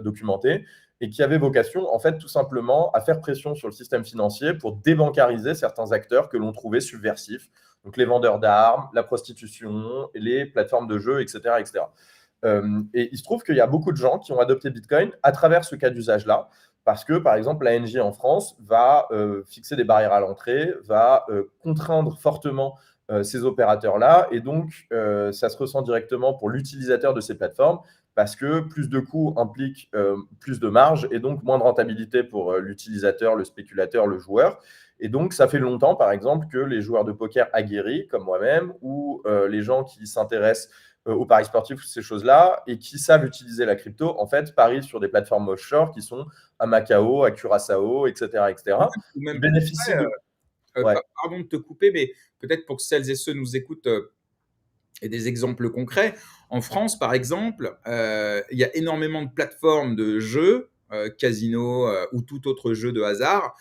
documentée, et qui avait vocation, en fait, tout simplement à faire pression sur le système financier pour débancariser certains acteurs que l'on trouvait subversifs, donc les vendeurs d'armes, la prostitution, les plateformes de jeux, etc., etc. Et il se trouve qu'il y a beaucoup de gens qui ont adopté Bitcoin à travers ce cas d'usage-là, parce que, par exemple, l'ANJ en France va fixer des barrières à l'entrée, va contraindre fortement ces opérateurs-là, et donc ça se ressent directement pour l'utilisateur de ces plateformes, parce que plus de coûts impliquent plus de marge, et donc moins de rentabilité pour l'utilisateur, le spéculateur, le joueur. Et donc, ça fait longtemps, par exemple, que les joueurs de poker aguerris, comme moi-même, ou les gens qui s'intéressent aux paris sportifs, ces choses-là, et qui savent utiliser la crypto, en fait, parient sur des plateformes offshore qui sont à Macao, à Curaçao, etc., etc., Ou qui même bénéficient de... Ouais. pardon de te couper, mais peut-être pour que celles et ceux nous écoutent et des exemples concrets. En France, par exemple, il y a énormément de plateformes de jeux, casino ou tout autre jeu de hasard,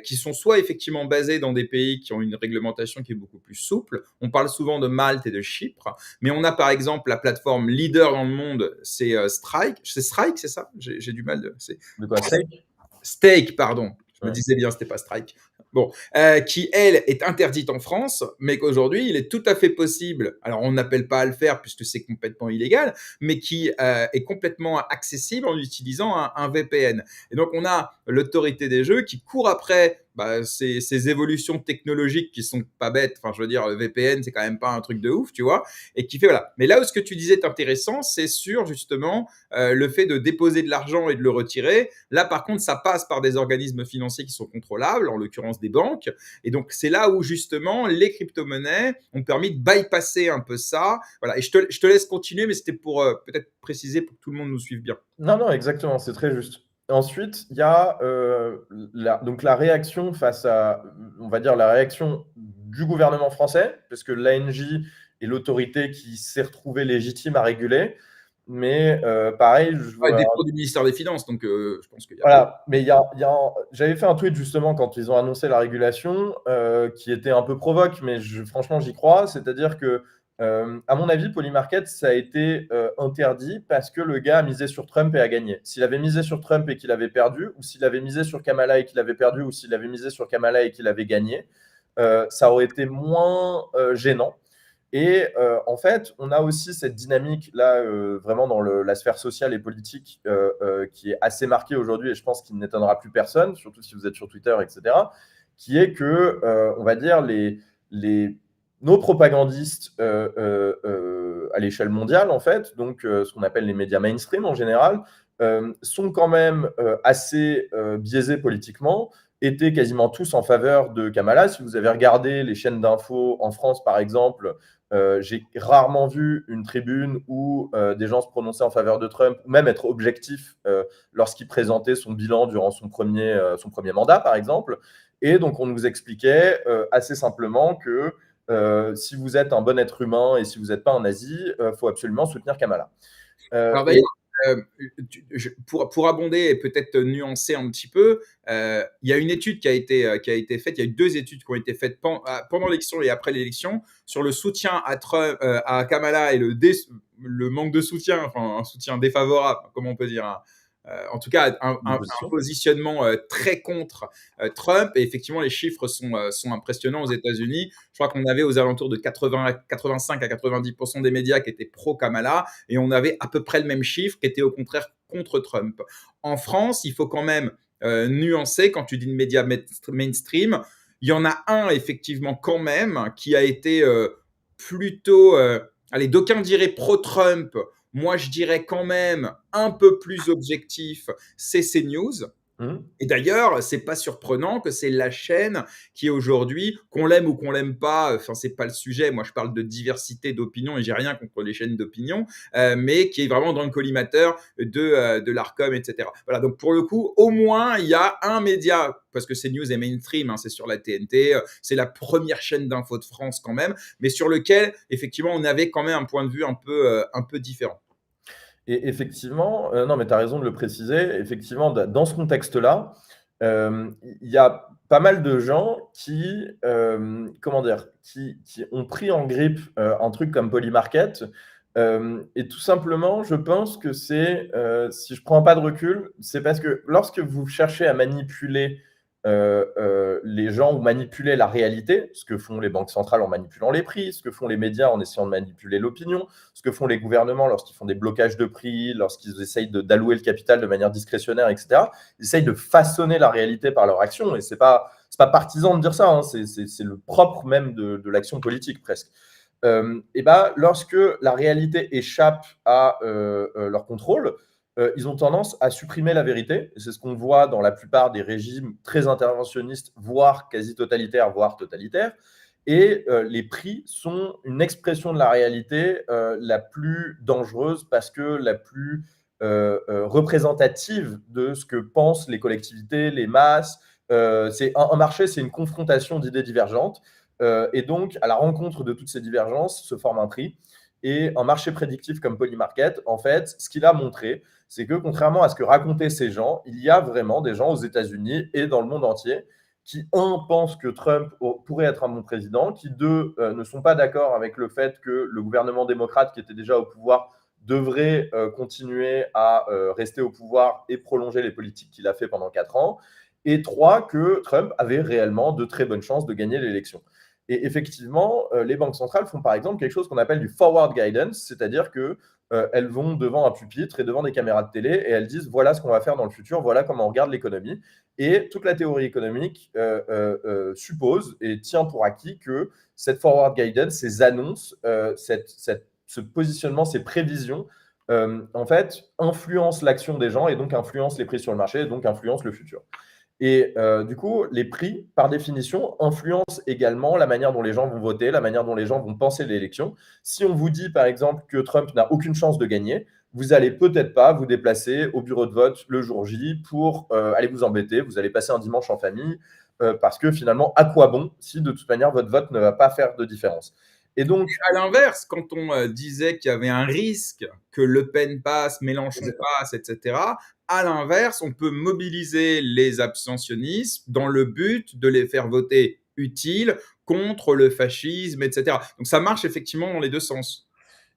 qui sont soit effectivement basés dans des pays qui ont une réglementation qui est beaucoup plus souple. On parle souvent de Malte et de Chypre, mais on a par exemple la plateforme leader dans le monde, c'est Strike. C'est Strike, c'est ça? J'ai du mal. De quoi? Stake, pardon. Je me Ouais. disais bien, c'était pas Strike. Bon, qui elle est interdite en France, mais qu'aujourd'hui il est tout à fait possible. Alors on n'appelle pas à le faire puisque c'est complètement illégal, mais qui est complètement accessible en utilisant un VPN. Et donc on a l'autorité des jeux qui court après ces évolutions technologiques qui sont pas bêtes. Enfin, je veux dire, le VPN c'est quand même pas un truc de ouf, tu vois, et qui fait voilà. Mais là où ce que tu disais est intéressant, c'est sur justement le fait de déposer de l'argent et de le retirer. Là, par contre, ça passe par des organismes financiers qui sont contrôlables, en l'occurrence des banques. Et donc, c'est là où justement les crypto-monnaies ont permis de bypasser un peu ça. Voilà. Et je te laisse continuer, mais c'était pour peut-être préciser pour que tout le monde nous suive bien. Non, non, exactement, c'est très juste. Ensuite, il y a donc la réaction face à, on va dire, la réaction du gouvernement français, parce que l'ANJ est l'autorité qui s'est retrouvée légitime à réguler. Mais pareil, Ouais, dépôt du ministère des Finances, donc je pense qu'il y a... Voilà, mais j'avais fait un tweet justement quand ils ont annoncé la régulation, qui était un peu provoque, mais franchement j'y crois. C'est-à-dire que, à mon avis, Polymarket, ça a été interdit parce que le gars a misé sur Trump et a gagné. S'il avait misé sur Trump et qu'il avait perdu, ou s'il avait misé sur Kamala et qu'il avait perdu, ou s'il avait misé sur Kamala et qu'il avait gagné, ça aurait été moins gênant. Et en fait, on a aussi cette dynamique là, vraiment dans la sphère sociale et politique, qui est assez marquée aujourd'hui, et je pense qu'il n'étonnera plus personne, surtout si vous êtes sur Twitter, etc., qui est que, on va dire, nos propagandistes à l'échelle mondiale, en fait, donc ce qu'on appelle les médias mainstream en général, sont quand même assez biaisés politiquement, étaient quasiment tous en faveur de Kamala. Si vous avez regardé les chaînes d'infos en France, par exemple, j'ai rarement vu une tribune où des gens se prononçaient en faveur de Trump, ou même être objectifs lorsqu'il présentait son bilan durant son premier mandat, par exemple. Et donc, on nous expliquait assez simplement que si vous êtes un bon être humain et si vous n'êtes pas un nazi, il faut absolument soutenir Kamala. Alors d'ailleurs, pour abonder et peut-être nuancer un petit peu, il y a une étude qui a été faite, il y a eu 2 études qui ont été faites pendant l'élection et après l'élection sur le soutien à Kamala et le manque de soutien, enfin un soutien défavorable, comment on peut dire, en tout cas un positionnement très contre Trump. Et effectivement, les chiffres sont impressionnants aux États-Unis. Je crois qu'on avait aux alentours de 85 à 90% des médias qui étaient pro-Kamala, et on avait à peu près le même chiffre qui était au contraire contre Trump. En France, il faut quand même nuancer, quand tu dis de médias mainstream, il y en a un effectivement quand même qui a été plutôt, allez, d'aucuns diraient pro-Trump, moi je dirais quand même un peu plus objectif, c'est CNews. Mmh. Et d'ailleurs, c'est pas surprenant que c'est la chaîne qui aujourd'hui, qu'on l'aime ou qu'on l'aime pas, enfin c'est pas le sujet. Moi, je parle de diversité d'opinion et j'ai rien contre les chaînes d'opinion, mais qui est vraiment dans le collimateur de l'Arcom, et cetera. Voilà, donc pour le coup, au moins il y a un média, parce que CNews est mainstream, hein, c'est sur la TNT, c'est la première chaîne d'info de France quand même, mais sur lequel effectivement on avait quand même un point de vue un peu différent. Et effectivement, non, mais tu as raison de le préciser. Effectivement, dans ce contexte-là, il y a pas mal de gens qui, comment dire? Qui ont pris en grippe, un truc comme Polymarket, et tout simplement, je pense que c'est, si je prends pas de recul, c'est parce que lorsque vous cherchez à manipuler, les gens ou manipuler la réalité, ce que font les banques centrales en manipulant les prix, ce que font les médias en essayant de manipuler l'opinion, ce que font les gouvernements lorsqu'ils font des blocages de prix, lorsqu'ils essayent d'allouer le capital de manière discrétionnaire, etc. Ils essayent de façonner la réalité par leur action. Et c'est pas partisan de dire ça, hein, c'est le propre même de l'action politique presque. Et ben, lorsque la réalité échappe à leur contrôle, ils ont tendance à supprimer la vérité. C'est ce qu'on voit dans la plupart des régimes très interventionnistes, voire quasi totalitaires, voire totalitaires. Et les prix sont une expression de la réalité la plus dangereuse parce que la plus représentative de ce que pensent les collectivités, les masses. C'est un marché, c'est une confrontation d'idées divergentes. Et donc, à la rencontre de toutes ces divergences, se forme un prix. Et un marché prédictif comme Polymarket, en fait, ce qu'il a montré, c'est que contrairement à ce que racontaient ces gens, il y a vraiment des gens aux États-Unis et dans le monde entier qui, un, pensent que Trump pourrait être un bon président, qui, deux, ne sont pas d'accord avec le fait que le gouvernement démocrate qui était déjà au pouvoir devrait continuer à rester au pouvoir et prolonger les politiques qu'il a fait pendant 4 ans, et trois, que Trump avait réellement de très bonnes chances de gagner l'élection. Et effectivement, les banques centrales font par exemple quelque chose qu'on appelle du forward guidance, c'est-à-dire que elles vont devant un pupitre et devant des caméras de télé et elles disent voilà ce qu'on va faire dans le futur, voilà comment on regarde l'économie. Et toute la théorie économique suppose et tient pour acquis que cette forward guidance, ces annonces, ce positionnement, ces prévisions, en fait, influencent l'action des gens et donc influencent les prix sur le marché et donc influencent le futur. Et du coup, les prix, par définition, influencent également la manière dont les gens vont voter, la manière dont les gens vont penser l'élection. Si on vous dit, par exemple, que Trump n'a aucune chance de gagner, vous allez peut-être pas vous déplacer au bureau de vote le jour J pour aller vous embêter. Vous allez passer un dimanche en famille parce que finalement, à quoi bon si de toute manière votre vote ne va pas faire de différence? Et donc, À l'inverse, quand on disait qu'il y avait un risque que Le Pen passe, Mélenchon passe, etc., à l'inverse, on peut mobiliser les abstentionnistes dans le but de les faire voter utiles contre le fascisme, etc. Donc ça marche effectivement dans les deux sens.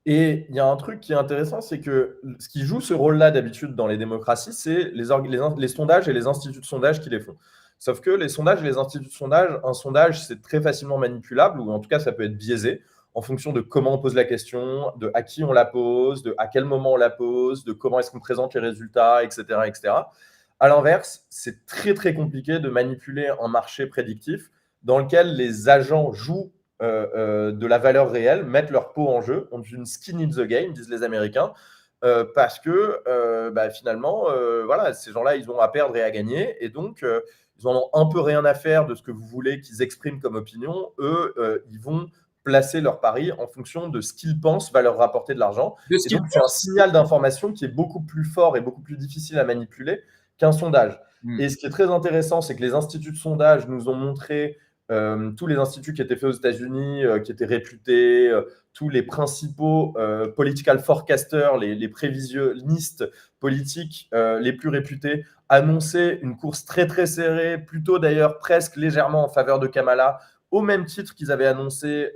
et il y a un truc qui est intéressant, c'est que ce qui joue ce rôle-là d'habitude dans les démocraties, c'est les sondages et les instituts de sondage qui les font. Sauf que les sondages et les instituts de sondage, un sondage, c'est très facilement manipulable, ou en tout cas, ça peut être biaisé en fonction de comment on pose la question, de à qui on la pose, de à quel moment on la pose, de comment est-ce qu'on présente les résultats, etc., etc. À l'inverse, c'est très, très compliqué de manipuler un marché prédictif dans lequel les agents jouent de la valeur réelle, mettent leur peau en jeu, ont une skin in the game, disent les Américains, parce que finalement, voilà, ces gens-là, ils ont à perdre et à gagner, et donc ils en ont un peu rien à faire de ce que vous voulez qu'ils expriment comme opinion. Eux, ils vont placer leur pari en fonction de ce qu'ils pensent va leur rapporter de l'argent. De ce Et qu'ils donc, c'est un pensent. signal d'information qui est beaucoup plus fort et beaucoup plus difficile à manipuler qu'un sondage. Hmm. Et ce qui est très intéressant, c'est que les instituts de sondage nous ont montré tous les instituts qui étaient faits aux États-Unis, qui étaient réputés, tous les principaux political forecasters, les prévisionnistes politiques les plus réputés, annonçaient une course très très serrée, plutôt d'ailleurs presque légèrement en faveur de Kamala, au même titre qu'ils avaient annoncé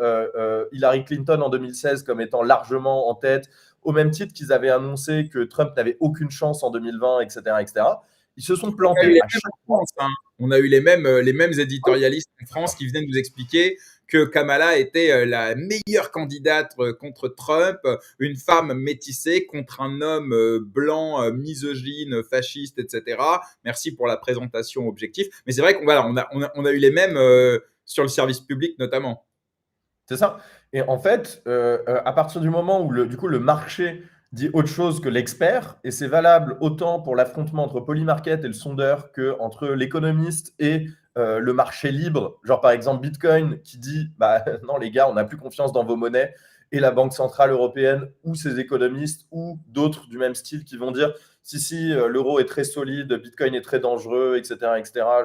Hillary Clinton en 2016 comme étant largement en tête, au même titre qu'ils avaient annoncé que Trump n'avait aucune chance en 2020, etc., etc. Ils se sont On a eu plantés les à mêmes chaque en France, hein. On a eu les mêmes éditorialistes en France qui venaient nous expliquer que Kamala était la meilleure candidate contre Trump, une femme métissée contre un homme blanc, misogyne, fasciste, etc. Merci pour la présentation objective. Mais c'est vrai qu'on voilà, on a eu les mêmes sur le service public notamment. C'est ça. Et en fait, à partir du moment où du coup, le marché dit autre chose que l'expert, et c'est valable autant pour l'affrontement entre Polymarket et le sondeur qu'entre l'économiste et le marché libre. Genre par exemple Bitcoin qui dit bah, non les gars, on n'a plus confiance dans vos monnaies, et la Banque Centrale Européenne ou ses économistes ou d'autres du même style qui vont dire si, l'euro est très solide, Bitcoin est très dangereux, etc.,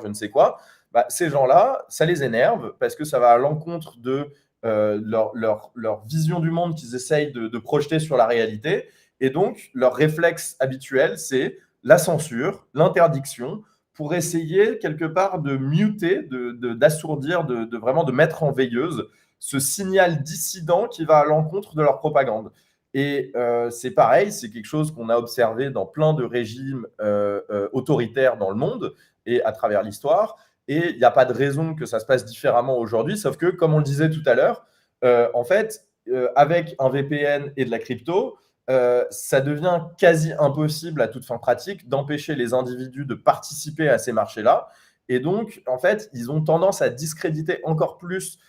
je ne sais quoi. Bah, ces gens-là, ça les énerve parce que ça va à l'encontre de leur vision du monde qu'ils essayent de projeter sur la réalité. Et donc, leur réflexe habituel, c'est la censure, l'interdiction, pour essayer quelque part de muter, d'assourdir, vraiment de mettre en veilleuse ce signal dissident qui va à l'encontre de leur propagande. Et c'est pareil, c'est quelque chose qu'on a observé dans plein de régimes autoritaires dans le monde et à travers l'histoire. Et il n'y a pas de raison que ça se passe différemment aujourd'hui, sauf que, comme on le disait tout à l'heure, en fait, avec un VPN et de la crypto, ça devient quasi impossible à toute fin pratique d'empêcher les individus de participer à ces marchés-là. Et donc, en fait, ils ont tendance à discréditer encore plus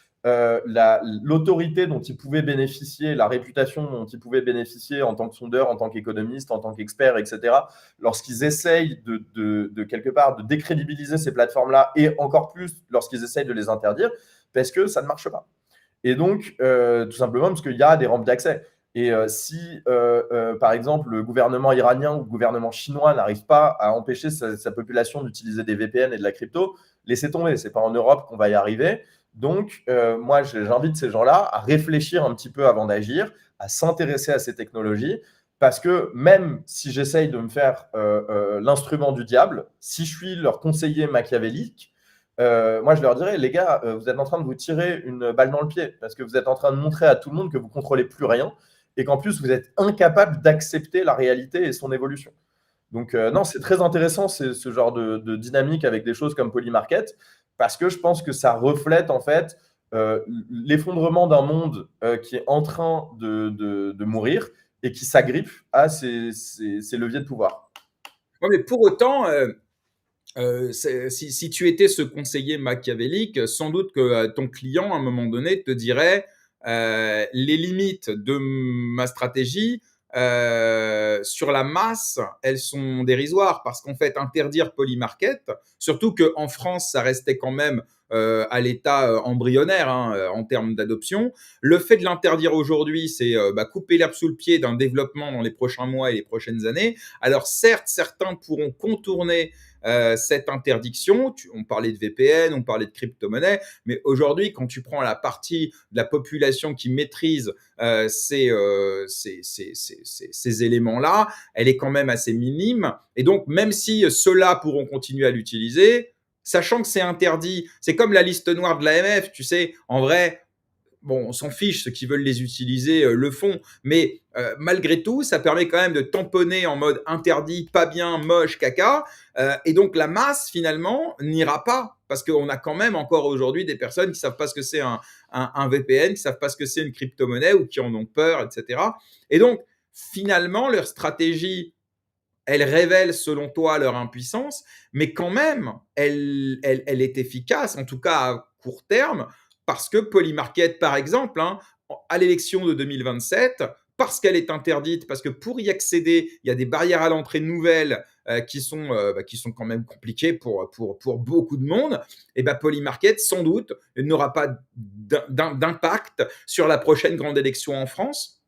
l'autorité dont ils pouvaient bénéficier, la réputation dont ils pouvaient bénéficier en tant que sondeur, en tant qu'économiste, en tant qu'expert, etc., lorsqu'ils essayent de quelque part de décrédibiliser ces plateformes-là, et encore plus lorsqu'ils essayent de les interdire, parce que ça ne marche pas. Et donc, tout simplement parce qu'il y a des rampes d'accès. Et si, par exemple, le gouvernement iranien ou le gouvernement chinois n'arrive pas à empêcher sa population d'utiliser des VPN et de la crypto, laissez tomber. Ce n'est pas en Europe qu'on va y arriver. Donc, moi, j'invite ces gens-là à réfléchir un petit peu avant d'agir, à s'intéresser à ces technologies, parce que même si j'essaye de me faire l'instrument du diable, si je suis leur conseiller machiavélique, moi, je leur dirais, les gars, vous êtes en train de vous tirer une balle dans le pied, parce que vous êtes en train de montrer à tout le monde que vous ne contrôlez plus rien, et qu'en plus, vous êtes incapable d'accepter la réalité et son évolution. Donc, non, c'est très intéressant ce genre de dynamique avec des choses comme Polymarket, parce que je pense que ça reflète en fait l'effondrement d'un monde qui est en train de mourir et qui s'agrippe à ces leviers de pouvoir. Ouais, mais pour autant, si tu étais ce conseiller machiavélique, sans doute que ton client, à un moment donné, te dirait les limites de ma stratégie sur la masse, elles sont dérisoires parce qu'en fait, interdire Polymarket, surtout qu'en France, ça restait quand même à l'état embryonnaire en termes d'adoption. Le fait de l'interdire aujourd'hui, c'est couper l'herbe sous le pied d'un développement dans les prochains mois et les prochaines années. Alors certes, certains pourront contourner cette interdiction. On parlait de VPN, on parlait de crypto-monnaie, mais aujourd'hui, quand tu prends la partie de la population qui maîtrise ces éléments-là, elle est quand même assez minime. Et donc, même si ceux-là pourront continuer à l'utiliser, sachant que c'est interdit, c'est comme la liste noire de l'AMF, tu sais, en vrai, bon, on s'en fiche, ceux qui veulent les utiliser le font, mais malgré tout, ça permet quand même de tamponner en mode interdit, pas bien, moche, caca, et donc la masse finalement n'ira pas, parce qu'on a quand même encore aujourd'hui des personnes qui savent pas ce que c'est un VPN, qui savent pas ce que c'est une crypto-monnaie ou qui en ont peur, etc. Et donc finalement leur stratégie, elle révèle selon toi leur impuissance, mais quand même, elle est efficace, en tout cas à court terme, parce que Polymarket, par exemple, à l'élection de 2027, parce qu'elle est interdite, parce que pour y accéder, il y a des barrières à l'entrée nouvelles qui sont quand même compliquées pour beaucoup de monde, et Polymarket, sans doute, n'aura pas d'impact sur la prochaine grande élection en France.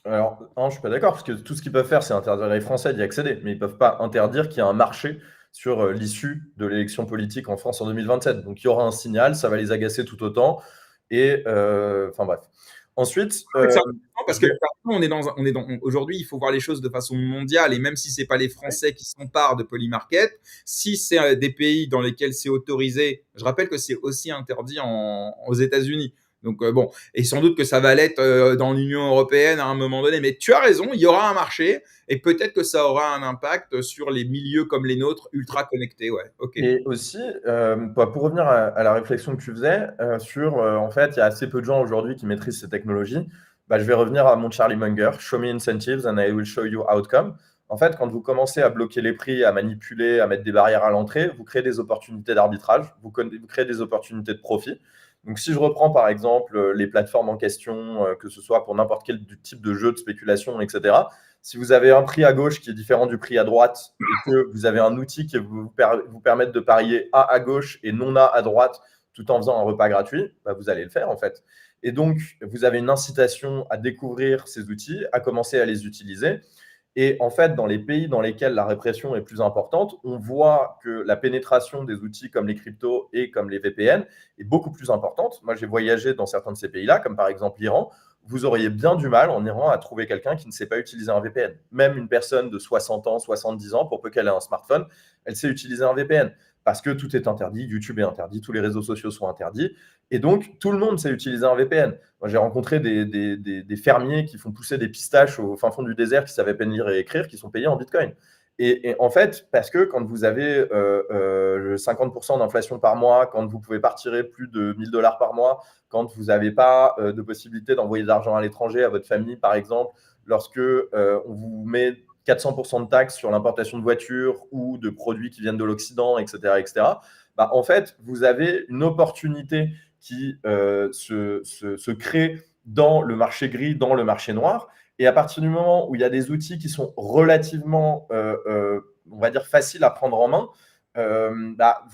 Alors, non, je ne suis pas d'accord, parce que tout ce qu'ils peuvent faire, c'est interdire les Français d'y accéder, mais ils ne peuvent pas interdire qu'il y ait un marché sur l'issue de l'élection politique en France en 2027. Donc, il y aura un signal, ça va les agacer tout autant, et enfin bref. Ensuite, parce que aujourd'hui, il faut voir les choses de façon mondiale, et même si c'est pas les Français qui s'emparent de Polymarket, si c'est des pays dans lesquels c'est autorisé, je rappelle que c'est aussi interdit aux États-Unis. Donc bon, et sans doute que ça va l'être dans l'Union européenne à un moment donné, mais tu as raison, il y aura un marché, et peut-être que ça aura un impact sur les milieux comme les nôtres, ultra connectés, ouais. Ok. Et aussi, pour revenir à la réflexion que tu faisais sur, en fait, il y a assez peu de gens aujourd'hui qui maîtrisent ces technologies. Je vais revenir à mon Charlie Munger, show me incentives and I will show you outcome. En fait, quand vous commencez à bloquer les prix, à manipuler, à mettre des barrières à l'entrée, vous créez des opportunités d'arbitrage, vous créez des opportunités de profit. Donc, si je reprends par exemple les plateformes en question, que ce soit pour n'importe quel type de jeu de spéculation, etc., si vous avez un prix à gauche qui est différent du prix à droite et que vous avez un outil qui vous permette de parier A à gauche et non A à droite tout en faisant un repas gratuit, bah, vous allez le faire en fait. Et donc, vous avez une incitation à découvrir ces outils, à commencer à les utiliser. Et en fait, dans les pays dans lesquels la répression est plus importante, on voit que la pénétration des outils comme les cryptos et comme les VPN est beaucoup plus importante. Moi, j'ai voyagé dans certains de ces pays-là, comme par exemple l'Iran. Vous auriez bien du mal en Iran à trouver quelqu'un qui ne sait pas utiliser un VPN. Même une personne de 60 ans, 70 ans, pour peu qu'elle ait un smartphone, elle sait utiliser un VPN. Parce que tout est interdit, YouTube est interdit, tous les réseaux sociaux sont interdits. Et donc, tout le monde sait utiliser un VPN. Moi, j'ai rencontré des fermiers qui font pousser des pistaches au fin fond du désert, qui savaient peine lire et écrire, qui sont payés en Bitcoin. Et en fait, parce que quand vous avez 50% d'inflation par mois, quand vous pouvez pas retirer plus de 1 000 $ par mois, quand vous n'avez pas de possibilité d'envoyer de l'argent à l'étranger à votre famille, par exemple, lorsque on vous met 400% de taxes sur l'importation de voitures ou de produits qui viennent de l'Occident, etc., etc., bah, en fait, vous avez une opportunité qui se crée dans le marché gris, dans le marché noir. Et à partir du moment où il y a des outils qui sont relativement, on va dire, faciles à prendre en main, bah,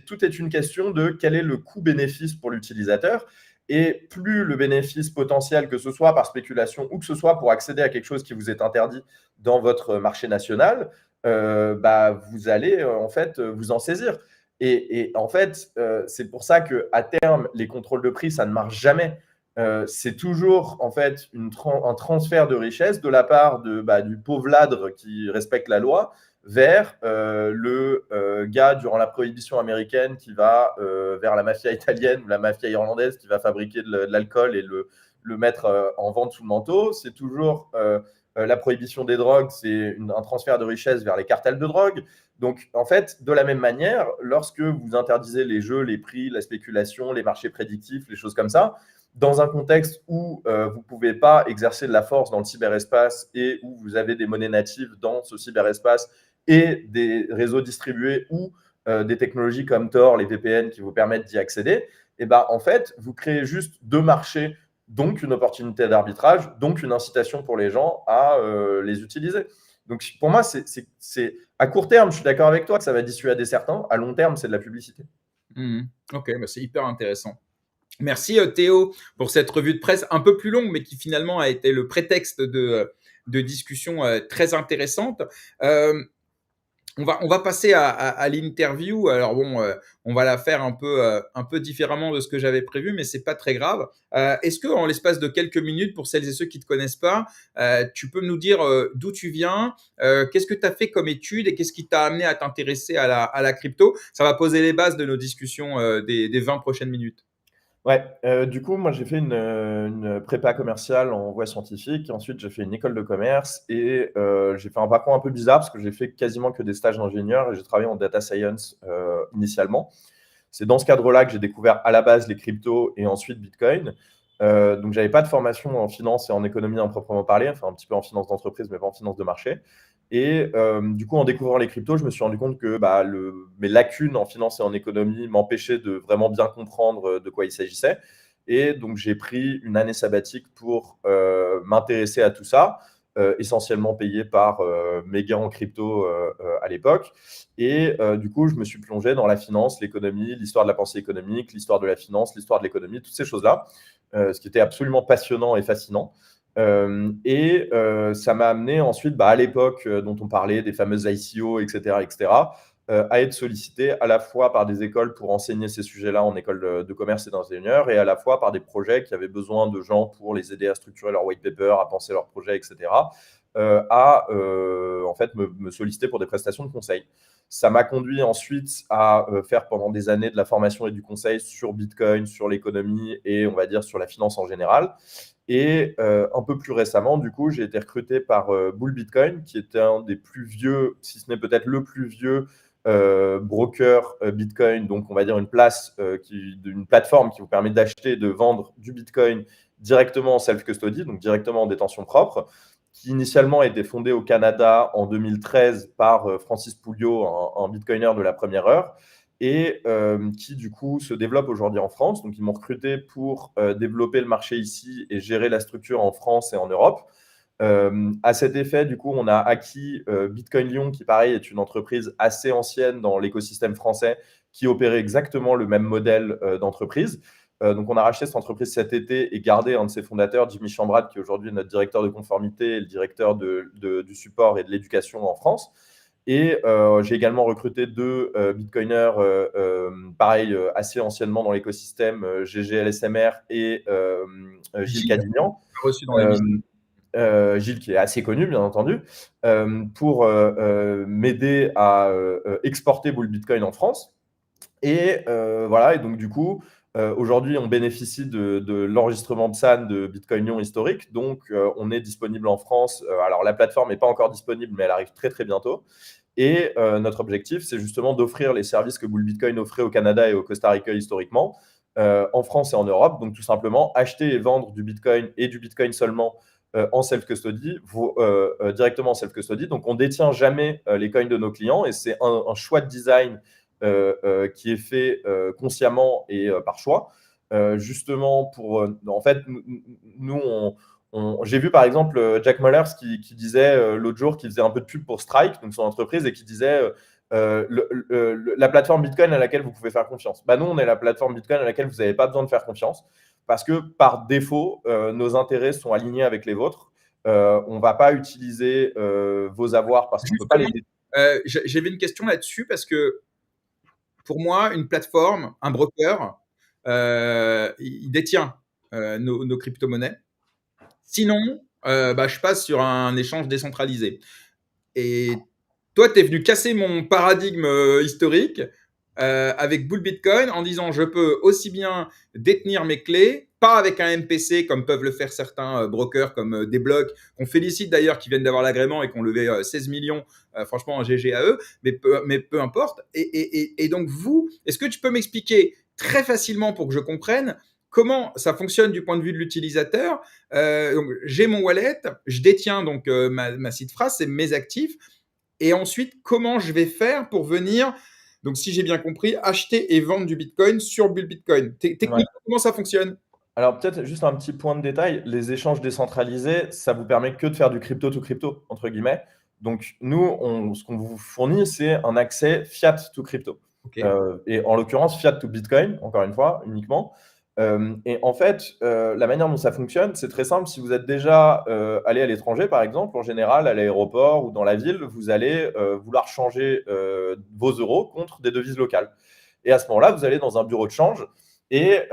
tout est une question de quel est le coût-bénéfice pour l'utilisateur. Et plus le bénéfice potentiel, que ce soit par spéculation ou que ce soit pour accéder à quelque chose qui vous est interdit dans votre marché national, bah, vous allez en fait vous en saisir. Et en fait, c'est pour ça qu'à terme, les contrôles de prix, ça ne marche jamais. C'est toujours en fait un transfert de richesse de la part du pauvre ladre qui respecte la loi vers le gars durant la prohibition américaine qui va vers la mafia italienne ou la mafia irlandaise qui va fabriquer de l'alcool et le mettre en vente sous le manteau. C'est toujours la prohibition des drogues, c'est un transfert de richesse vers les cartels de drogue. Donc, en fait, de la même manière, lorsque vous interdisez les jeux, les prix, la spéculation, les marchés prédictifs, les choses comme ça, dans un contexte où vous ne pouvez pas exercer de la force dans le cyberespace et où vous avez des monnaies natives dans ce cyberespace et des réseaux distribués ou des technologies comme Tor, les VPN qui vous permettent d'y accéder, et ben, en fait, vous créez juste deux marchés, donc une opportunité d'arbitrage, donc une incitation pour les gens à les utiliser. Donc, pour moi, c'est à court terme, je suis d'accord avec toi que ça va dissuader certains. À long terme, c'est de la publicité. Ok, bah c'est hyper intéressant. Merci Théo pour cette revue de presse un peu plus longue, mais qui finalement a été le prétexte de discussions très intéressantes. On va passer à l'interview. Alors bon, on va la faire un peu différemment de ce que j'avais prévu, mais c'est pas très grave. Est-ce que en l'espace de quelques minutes, pour celles et ceux qui te connaissent pas, tu peux nous dire d'où tu viens, qu'est-ce que tu as fait comme études et qu'est-ce qui t'a amené à t'intéresser à la crypto? Ça va poser les bases de nos discussions des 20 prochaines minutes. Ouais, du coup, moi, j'ai fait une prépa commerciale en voie scientifique. Ensuite, j'ai fait une école de commerce et j'ai fait un parcours un peu bizarre parce que j'ai fait quasiment que des stages d'ingénieur et j'ai travaillé en data science initialement. C'est dans ce cadre-là que j'ai découvert à la base les cryptos et ensuite Bitcoin. Donc, j'avais pas de formation en finance et en économie en proprement parler, enfin un petit peu en finance d'entreprise, mais pas en finance de marché. Et du coup, en découvrant les cryptos, je me suis rendu compte que mes lacunes en finance et en économie m'empêchaient de vraiment bien comprendre de quoi il s'agissait. Et donc, j'ai pris une année sabbatique pour m'intéresser à tout ça, essentiellement payé par mes gains en crypto à l'époque. Et du coup, je me suis plongé dans la finance, l'économie, l'histoire de la pensée économique, l'histoire de la finance, l'histoire de l'économie, toutes ces choses-là, ce qui était absolument passionnant et fascinant. Ça m'a amené ensuite, à l'époque dont on parlait, des fameuses ICO, etc., à être sollicité à la fois par des écoles pour enseigner ces sujets-là en école de commerce et d'ingénieur, et à la fois par des projets qui avaient besoin de gens pour les aider à structurer leur white paper, à penser leur projet, etc., en fait me solliciter pour des prestations de conseil. Ça m'a conduit ensuite à faire pendant des années de la formation et du conseil sur Bitcoin, sur l'économie et on va dire sur la finance en général. Et un peu plus récemment, du coup, j'ai été recruté par Bull Bitcoin, qui était un des plus vieux, si ce n'est peut-être le plus vieux broker Bitcoin. Donc, on va dire une plateforme qui vous permet d'acheter et de vendre du Bitcoin directement en self-custody, donc directement en détention propre, qui initialement a été fondée au Canada en 2013 par Francis Pouliot, un bitcoiner de la première heure, et qui du coup se développe aujourd'hui en France. Donc ils m'ont recruté pour développer le marché ici et gérer la structure en France et en Europe. À cet effet, du coup, on a acquis Bitcoin Lyon, qui pareil est une entreprise assez ancienne dans l'écosystème français, qui opérait exactement le même modèle d'entreprise. Donc on a racheté cette entreprise cet été et gardé un de ses fondateurs, Jimmy Chambrad, qui est aujourd'hui notre directeur de conformité et le directeur du support et de l'éducation en France. Et j'ai également recruté 2 bitcoiners, pareil, assez anciennement dans l'écosystème, GG LSMR et Gilles Cadignan. Reçu dans l'émission. Gilles, qui est assez connu, bien entendu, pour m'aider à exporter Bull Bitcoin en France. Et voilà, et donc du coup, aujourd'hui, on bénéficie de l'enregistrement PSAN de Bitcoin Lyon historique. Donc, on est disponible en France. Alors, la plateforme n'est pas encore disponible, mais elle arrive très, très bientôt. Et notre objectif, c'est justement d'offrir les services que Bull Bitcoin offrait au Canada et au Costa Rica historiquement, en France et en Europe. Donc, tout simplement, acheter et vendre du Bitcoin et du Bitcoin seulement en self-custody, directement en self-custody. Donc, on ne détient jamais les coins de nos clients et c'est un choix de design qui est fait consciemment et par choix. Justement, pour en fait, nous, j'ai vu par exemple Jack Mallers qui disait l'autre jour qu'il faisait un peu de pub pour Strike, donc son entreprise, et qui disait la plateforme Bitcoin à laquelle vous pouvez faire confiance. Bah, nous, on est la plateforme Bitcoin à laquelle vous n'avez pas besoin de faire confiance parce que par défaut, nos intérêts sont alignés avec les vôtres. On ne va pas utiliser vos avoirs parce qu'on ne peut pas les. J'avais une question là-dessus parce que pour moi, une plateforme, un broker, il détient nos crypto-monnaies. Sinon, je passe sur un échange décentralisé. Et toi, tu es venu casser mon paradigme historique avec Bull Bitcoin en disant je peux aussi bien détenir mes clés, pas avec un MPC comme peuvent le faire certains brokers comme Desblocs, qu'on félicite d'ailleurs, qui viennent d'avoir l'agrément et qu'on levé 16 millions, franchement, un GG à eux, mais peu importe. Et donc vous, est-ce que tu peux m'expliquer très facilement pour que je comprenne comment ça fonctionne du point de vue de l'utilisateur? Donc, j'ai mon wallet, je détiens donc ma seed phrase, c'est mes actifs. Et ensuite, comment je vais faire pour venir, donc si j'ai bien compris, acheter et vendre du Bitcoin sur Bull Bitcoin? Techniquement, comment ça fonctionne? Alors peut-être juste un petit point de détail, les échanges décentralisés, ça vous permet que de faire du crypto to crypto, entre guillemets. Donc nous, ce qu'on vous fournit, c'est un accès fiat to crypto. Ok. Et en l'occurrence, fiat to Bitcoin, encore une fois, uniquement. Et en fait, la manière dont ça fonctionne, c'est très simple. Si vous êtes déjà allé à l'étranger, par exemple, en général, à l'aéroport ou dans la ville, vous allez vouloir changer vos euros contre des devises locales. Et à ce moment-là, vous allez dans un bureau de change et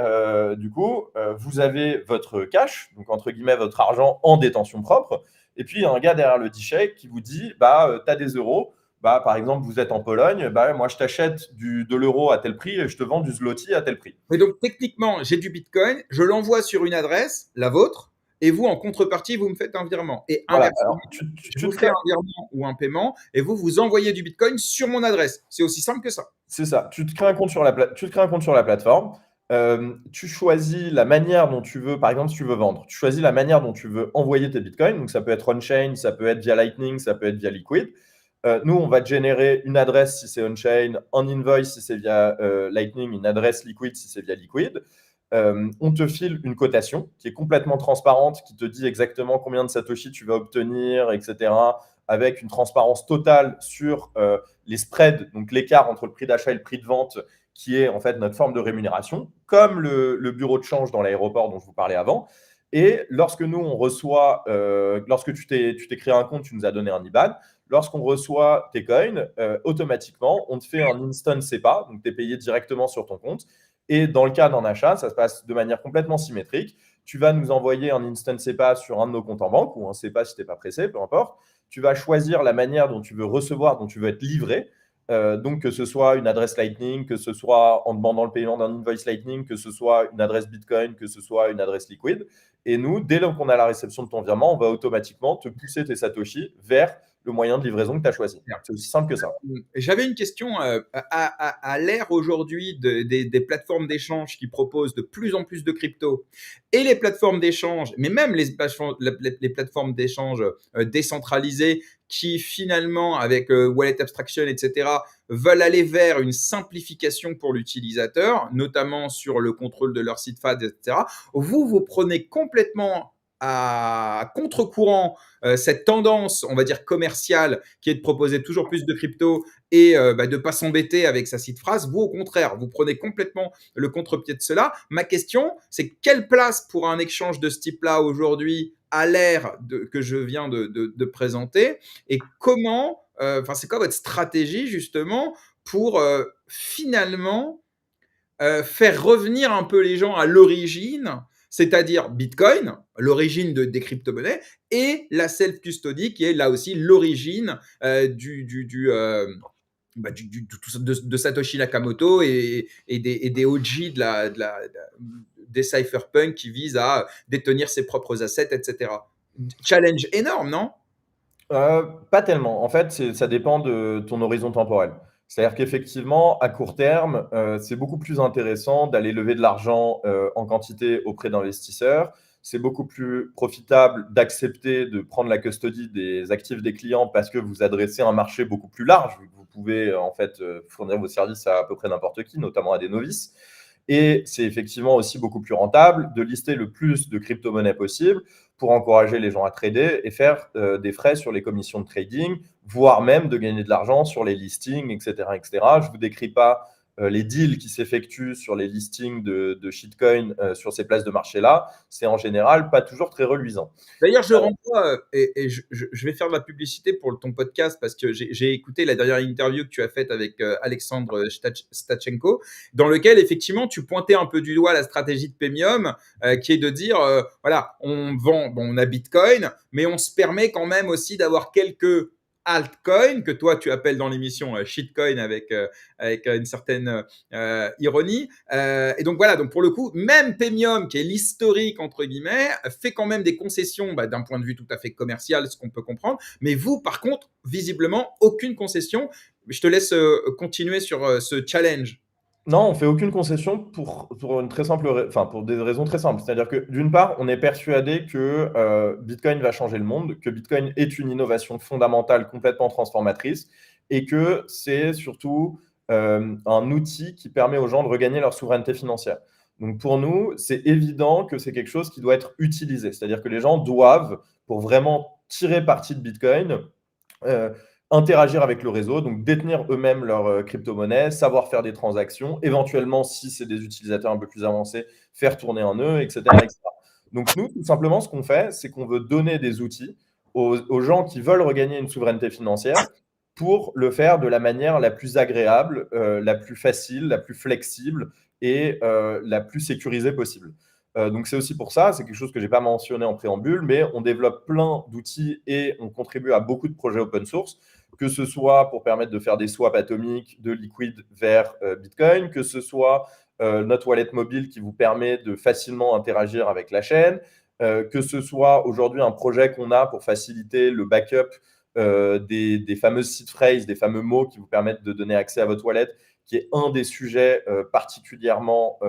du coup, vous avez votre cash, donc entre guillemets, votre argent en détention propre. Et puis, il y a un gars derrière le guichet qui vous dit, tu as des euros. Par exemple, vous êtes en Pologne, moi je t'achète de l'euro à tel prix et je te vends du zloty à tel prix. Mais donc techniquement, j'ai du Bitcoin, je l'envoie sur une adresse, la vôtre, et vous, en contrepartie, vous me faites un virement. Et Voilà, inversement, je vous fais un virement ou un paiement, et vous envoyez du Bitcoin sur mon adresse. C'est aussi simple que ça. C'est ça. Tu te crées un compte sur la plateforme. Tu choisis la manière dont tu veux, par exemple, si tu veux vendre, tu choisis la manière dont tu veux envoyer tes bitcoins. Donc, ça peut être on-chain, ça peut être via Lightning, ça peut être via Liquid. Nous, on va te générer une adresse si c'est on-chain, un invoice si c'est via Lightning, une adresse Liquid si c'est via Liquid. On te file une cotation qui est complètement transparente, qui te dit exactement combien de Satoshi tu vas obtenir, etc., avec une transparence totale sur les spreads, donc l'écart entre le prix d'achat et le prix de vente, qui est en fait notre forme de rémunération, comme le bureau de change dans l'aéroport dont je vous parlais avant. Et lorsque nous, on reçoit, lorsque tu t'es créé un compte, tu nous as donné un IBAN, lorsqu'on reçoit tes coins, automatiquement, on te fait un instant SEPA, donc tu es payé directement sur ton compte. Et dans le cas d'un achat, ça se passe de manière complètement symétrique. Tu vas nous envoyer un instant SEPA sur un de nos comptes en banque, ou un SEPA si tu n'es pas pressé, peu importe. Tu vas choisir la manière dont tu veux recevoir, dont tu veux être livré. Donc, que ce soit une adresse Lightning, que ce soit en demandant le paiement d'un invoice Lightning, que ce soit une adresse Bitcoin, que ce soit une adresse Liquid. Et nous, dès qu'on a la réception de ton virement, on va automatiquement te pousser tes Satoshi vers le moyen de livraison que tu as choisi. C'est aussi simple que ça. J'avais une question à l'ère aujourd'hui des plateformes d'échange qui proposent de plus en plus de crypto et les plateformes d'échange, mais même les plateformes d'échange décentralisées qui finalement, avec wallet abstraction, etc., veulent aller vers une simplification pour l'utilisateur, notamment sur le contrôle de leur site FAD, etc. Vous prenez complètement à contre-courant cette tendance, on va dire commerciale, qui est de proposer toujours plus de crypto et de ne pas s'embêter avec sa seed phrase. Vous, au contraire, vous prenez complètement le contre-pied de cela. Ma question, c'est quelle place pour un échange de ce type-là aujourd'hui à l'ère que je viens de présenter, et comment, c'est quoi votre stratégie justement pour finalement faire revenir un peu les gens à l'origine, c'est-à-dire Bitcoin, l'origine des crypto-monnaies, et la self-custody, qui est là aussi l'origine de Satoshi Nakamoto et des OG des cypherpunks qui visent à détenir ses propres assets, etc. Challenge énorme, non? Pas tellement. En fait, ça dépend de ton horizon temporel. C'est-à-dire qu'effectivement, à court terme, c'est beaucoup plus intéressant d'aller lever de l'argent en quantité auprès d'investisseurs. C'est beaucoup plus profitable d'accepter de prendre la custody des actifs des clients parce que vous adressez un marché beaucoup plus large. Vous pouvez en fait fournir vos services à peu près n'importe qui, notamment à des novices. Et c'est effectivement aussi beaucoup plus rentable de lister le plus de crypto-monnaies possible pour encourager les gens à trader et faire des frais sur les commissions de trading, voire même de gagner de l'argent sur les listings, etc. etc. Je ne vous décris pas les deals qui s'effectuent sur les listings de shitcoin sur ces places de marché-là. C'est en général pas toujours très reluisant. D'ailleurs, je renvoie, et je vais faire de la publicité pour ton podcast parce que j'ai écouté la dernière interview que tu as faite avec Alexandre Stachenko, dans lequel effectivement tu pointais un peu du doigt la stratégie de Pemium, qui est de dire, voilà, on vend, bon, on a Bitcoin, mais on se permet quand même aussi d'avoir quelques altcoins que toi tu appelles dans l'émission shitcoin avec une certaine ironie. Et donc voilà, donc pour le coup, même Pemium, qui est l'historique entre guillemets, fait quand même des concessions d'un point de vue tout à fait commercial, ce qu'on peut comprendre. Mais vous, par contre, visiblement, aucune concession. Je te laisse continuer sur ce challenge. Non, on fait aucune concession pour une très simple, pour des raisons très simples. C'est-à-dire que d'une part, on est persuadé que Bitcoin va changer le monde, que Bitcoin est une innovation fondamentale complètement transformatrice et que c'est surtout un outil qui permet aux gens de regagner leur souveraineté financière. Donc pour nous, c'est évident que c'est quelque chose qui doit être utilisé. C'est-à-dire que les gens doivent, pour vraiment tirer parti de Bitcoin, interagir avec le réseau, donc détenir eux-mêmes leur crypto-monnaie, savoir faire des transactions, éventuellement, si c'est des utilisateurs un peu plus avancés, faire tourner un nœud, etc., etc. Donc nous, tout simplement, ce qu'on fait, c'est qu'on veut donner des outils aux gens qui veulent regagner une souveraineté financière pour le faire de la manière la plus agréable, la plus facile, la plus flexible et la plus sécurisée possible. Donc c'est aussi pour ça, c'est quelque chose que je n'ai pas mentionné en préambule, mais on développe plein d'outils et on contribue à beaucoup de projets open source, que ce soit pour permettre de faire des swaps atomiques de liquide vers Bitcoin, que ce soit notre wallet mobile qui vous permet de facilement interagir avec la chaîne, que ce soit aujourd'hui un projet qu'on a pour faciliter le backup des fameuses seed phrases, des fameux mots qui vous permettent de donner accès à votre wallet, qui est un des sujets particulièrement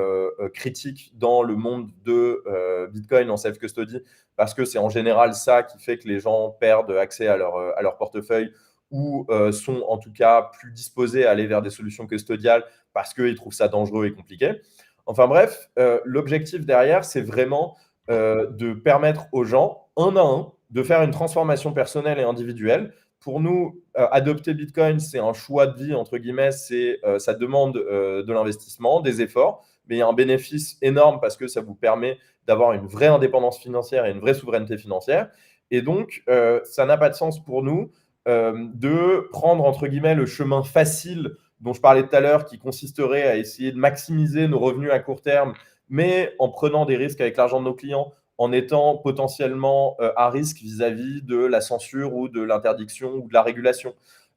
critiques dans le monde de Bitcoin en self-custody, parce que c'est en général ça qui fait que les gens perdent accès à leur portefeuille ou sont en tout cas plus disposés à aller vers des solutions custodiales parce qu'ils trouvent ça dangereux et compliqué. Enfin bref, l'objectif derrière, c'est vraiment de permettre aux gens, un à un, de faire une transformation personnelle et individuelle. Pour nous, adopter Bitcoin, c'est un choix de vie, entre guillemets, ça demande de l'investissement, des efforts, mais il y a un bénéfice énorme parce que ça vous permet d'avoir une vraie indépendance financière et une vraie souveraineté financière. Et donc, ça n'a pas de sens pour nous de prendre, entre guillemets, le chemin facile dont je parlais tout à l'heure, qui consisterait à essayer de maximiser nos revenus à court terme, mais en prenant des risques avec l'argent de nos clients, en étant potentiellement à risque vis-à-vis de la censure ou de l'interdiction ou de la régulation,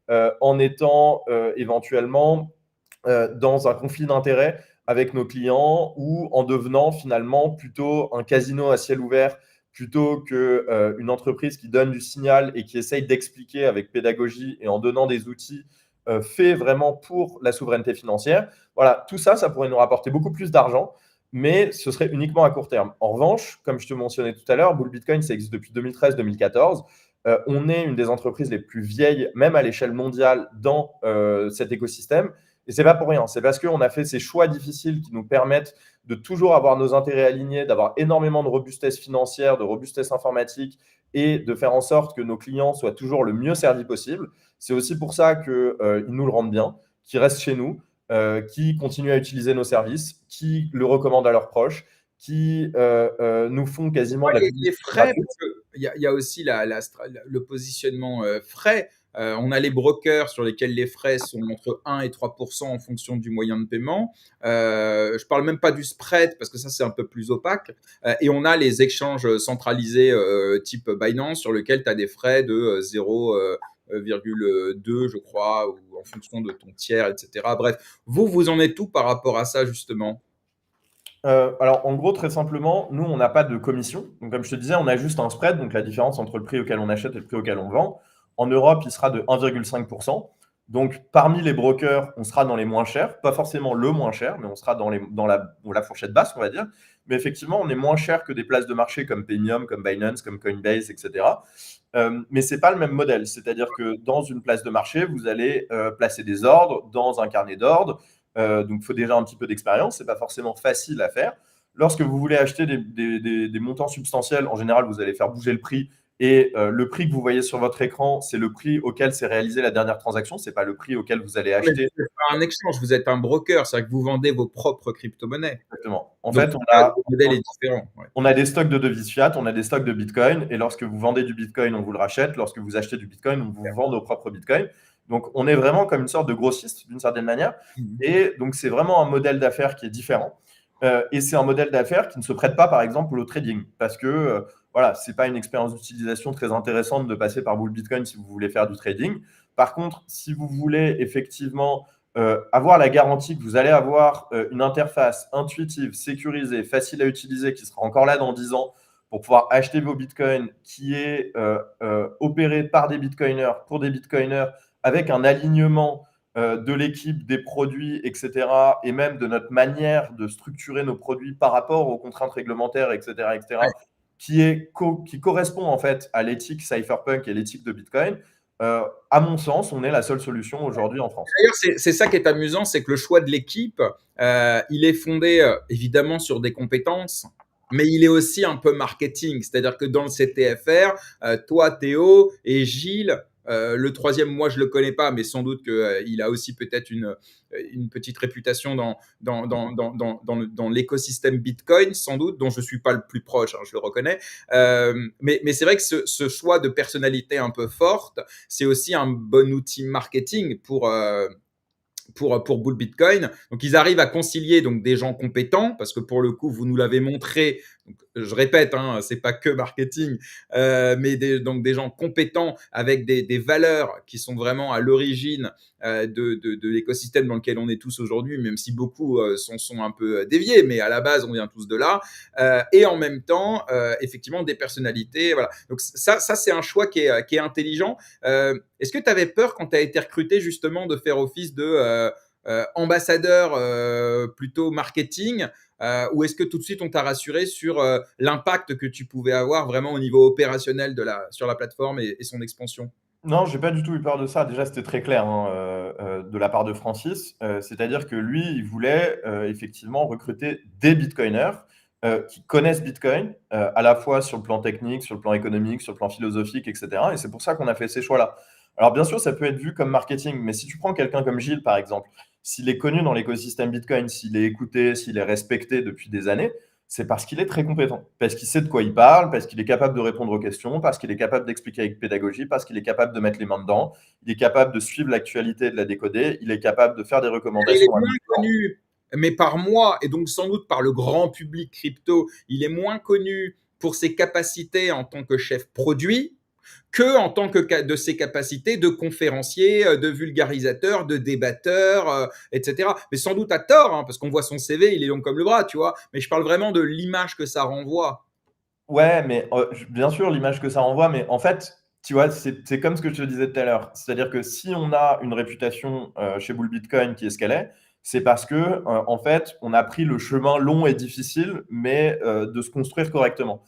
en étant éventuellement dans un conflit d'intérêts avec nos clients ou en devenant finalement plutôt un casino à ciel ouvert plutôt qu'une entreprise qui donne du signal et qui essaye d'expliquer avec pédagogie et en donnant des outils fait vraiment pour la souveraineté financière. Voilà, tout ça, ça pourrait nous rapporter beaucoup plus d'argent, mais ce serait uniquement à court terme. En revanche, comme je te mentionnais tout à l'heure, Bull Bitcoin, ça existe depuis 2013-2014. On est une des entreprises les plus vieilles, même à l'échelle mondiale, dans cet écosystème. Et c'est pas pour rien, c'est parce qu'on a fait ces choix difficiles qui nous permettent de toujours avoir nos intérêts alignés, d'avoir énormément de robustesse financière, de robustesse informatique et de faire en sorte que nos clients soient toujours le mieux servis possible. C'est aussi pour ça qu'ils nous le rendent bien, qu'ils restent chez nous, qui continuent à utiliser nos services, qui le recommandent à leurs proches, qui nous font quasiment de la Les publicité frais, gratuite. parce qu'il y a aussi le positionnement frais. On a les brokers sur lesquels les frais sont entre 1 et 3% en fonction du moyen de paiement. Je ne parle même pas du spread parce que ça, c'est un peu plus opaque. Et on a les échanges centralisés type Binance sur lesquels tu as des frais de 0,2, je crois, ou en fonction de ton tiers, etc. Bref, vous en êtes où par rapport à ça, justement? Alors, en gros, très simplement, nous, on n'a pas de commission. Donc, comme je te disais, on a juste un spread, donc la différence entre le prix auquel on achète et le prix auquel on vend. En Europe, il sera de 1,5%. Donc, parmi les brokers, on sera dans les moins chers, pas forcément le moins cher, mais on sera dans la fourchette basse, on va dire. Mais effectivement, on est moins cher que des places de marché comme Paymium, comme Binance, comme Coinbase, etc. Mais ce n'est pas le même modèle. C'est-à-dire que dans une place de marché, vous allez placer des ordres dans un carnet d'ordres. Donc, il faut déjà un petit peu d'expérience. Ce n'est pas forcément facile à faire. Lorsque vous voulez acheter des montants substantiels, en général, vous allez faire bouger le prix. Et le prix que vous voyez sur votre écran, c'est le prix auquel s'est réalisée la dernière transaction. Ce n'est pas le prix auquel vous allez Mais acheter. vous êtes pas un échange, vous êtes un broker, c'est-à-dire que vous vendez vos propres crypto-monnaies. Exactement. En Donc, fait, le modèle est différent. Ouais. on a des stocks de devises fiat, on a des stocks de Bitcoin. Et lorsque vous vendez du Bitcoin, on vous le rachète. Lorsque vous achetez du Bitcoin, on vous vend nos propres Bitcoins. Donc, on est vraiment comme une sorte de grossiste d'une certaine manière. Et donc, c'est vraiment un modèle d'affaires qui est différent. Et c'est un modèle d'affaires qui ne se prête pas, par exemple, au trading. Parce que, voilà, ce n'est pas une expérience d'utilisation très intéressante de passer par Bull Bitcoin si vous voulez faire du trading. Par contre, si vous voulez effectivement avoir la garantie que vous allez avoir une interface intuitive, sécurisée, facile à utiliser, qui sera encore là dans 10 ans pour pouvoir acheter vos bitcoins, qui est opérée par des bitcoiners, pour des bitcoiners, avec un alignement de l'équipe, des produits, etc., et même de notre manière de structurer nos produits par rapport aux contraintes réglementaires, etc., Ouais. qui correspond en fait à l'éthique cypherpunk et l'éthique de Bitcoin. À mon sens, on est la seule solution aujourd'hui en France. D'ailleurs, c'est ça qui est amusant, c'est que le choix de l'équipe, il est fondé évidemment sur des compétences, mais il est aussi un peu marketing. C'est-à-dire que dans le CTFR, toi, Théo et Gilles, le troisième, moi, je le connais pas, mais sans doute qu'il a aussi peut-être une petite réputation dans l'écosystème Bitcoin, sans doute, dont je suis pas le plus proche, hein, je le reconnais. Mais c'est vrai que ce choix de personnalité un peu forte, c'est aussi un bon outil marketing pour Bull Bitcoin. Donc, ils arrivent à concilier donc des gens compétents, parce que pour le coup, vous nous l'avez montré. Donc, je répète, hein, c'est pas que marketing, mais donc des gens compétents avec des valeurs qui sont vraiment à l'origine de l'écosystème dans lequel on est tous aujourd'hui, même si beaucoup sont un peu déviés, mais à la base, on vient tous de là. Et en même temps, effectivement, des personnalités. Voilà. Donc, ça c'est un choix qui est intelligent. Est-ce que tu avais peur quand tu as été recruté justement de faire office de ambassadeur plutôt marketing ou est-ce que tout de suite on t'a rassuré sur l'impact que tu pouvais avoir vraiment au niveau opérationnel sur la plateforme et son expansion? Non, j'ai pas du tout eu peur de ça. Déjà, c'était très clair hein, de la part de Francis. C'est-à-dire que lui, il voulait effectivement recruter des bitcoiners qui connaissent Bitcoin, à la fois sur le plan technique, sur le plan économique, sur le plan philosophique, etc. Et c'est pour ça qu'on a fait ces choix-là. Alors, bien sûr, ça peut être vu comme marketing, mais si tu prends quelqu'un comme Gilles, par exemple, s'il est connu dans l'écosystème Bitcoin, s'il est écouté, s'il est respecté depuis des années, c'est parce qu'il est très compétent, parce qu'il sait de quoi il parle, parce qu'il est capable de répondre aux questions, parce qu'il est capable d'expliquer avec pédagogie, parce qu'il est capable de mettre les mains dedans, il est capable de suivre l'actualité et de la décoder, il est capable de faire des Il est recommandations à moins mi-temps. connu, mais par moi, et donc sans doute par le grand public crypto, il est moins connu pour ses capacités en tant que chef produit que en tant que de ses capacités de conférencier, de vulgarisateur, de débatteur, etc. Mais sans doute à tort, hein, parce qu'on voit son CV, il est long comme le bras, tu vois. Mais je parle vraiment de l'image que ça renvoie. Ouais, mais bien sûr, l'image que ça renvoie, mais en fait, tu vois, c'est comme ce que je te disais tout à l'heure. C'est-à-dire que si on a une réputation chez Bull Bitcoin qui est ce qu'elle est, c'est parce que, en fait, on a pris le chemin long et difficile, mais de se construire correctement.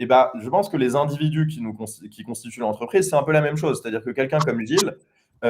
Et ben, je pense que les individus qui constituent l'entreprise, c'est un peu la même chose. C'est-à-dire que quelqu'un comme Gilles,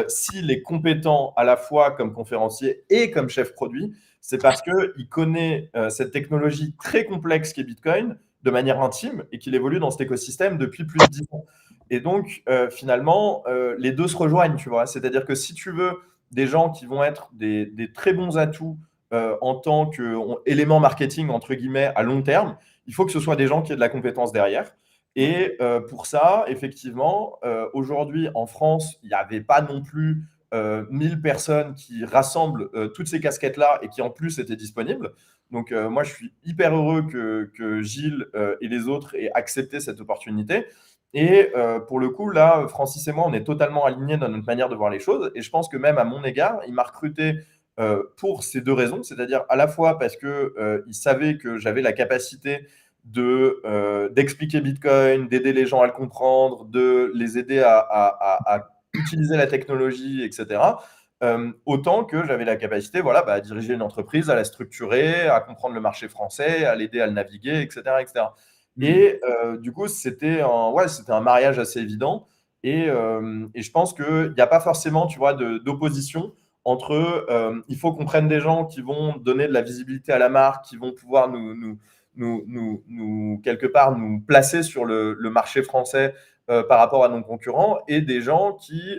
s'il est compétent à la fois comme conférencier et comme chef produit, c'est parce qu'il connaît cette technologie très complexe qu'est Bitcoin de manière intime et qu'il évolue dans cet écosystème depuis plus de 10 ans. Et donc, finalement, les deux se rejoignent, tu vois. C'est-à-dire que si tu veux des gens qui vont être des très bons atouts en tant qu'élément marketing, entre guillemets, à long terme, il faut que ce soit des gens qui aient de la compétence derrière. Et pour ça, effectivement, aujourd'hui, en France, il n'y avait pas non plus 1000 personnes qui rassemblent toutes ces casquettes-là et qui en plus étaient disponibles. Donc, moi, je suis hyper heureux que Gilles et les autres aient accepté cette opportunité. Et pour le coup, là, Francis et moi, on est totalement alignés dans notre manière de voir les choses. Et je pense que même à mon égard, il m'a recruté pour ces deux raisons, c'est-à-dire à la fois parce qu'il savait que j'avais la capacité d'expliquer Bitcoin, d'aider les gens à le comprendre, de les aider à utiliser la technologie, etc. Autant que j'avais la capacité voilà, à diriger une entreprise, à la structurer, à comprendre le marché français, à l'aider à le naviguer, etc. etc. Et du coup, c'était un mariage assez évident. Et je pense qu'il n'y a pas forcément, tu vois, d'opposition entre il faut qu'on prenne des gens qui vont donner de la visibilité à la marque, qui vont pouvoir quelque part, nous placer sur le marché français par rapport à nos concurrents et des gens qui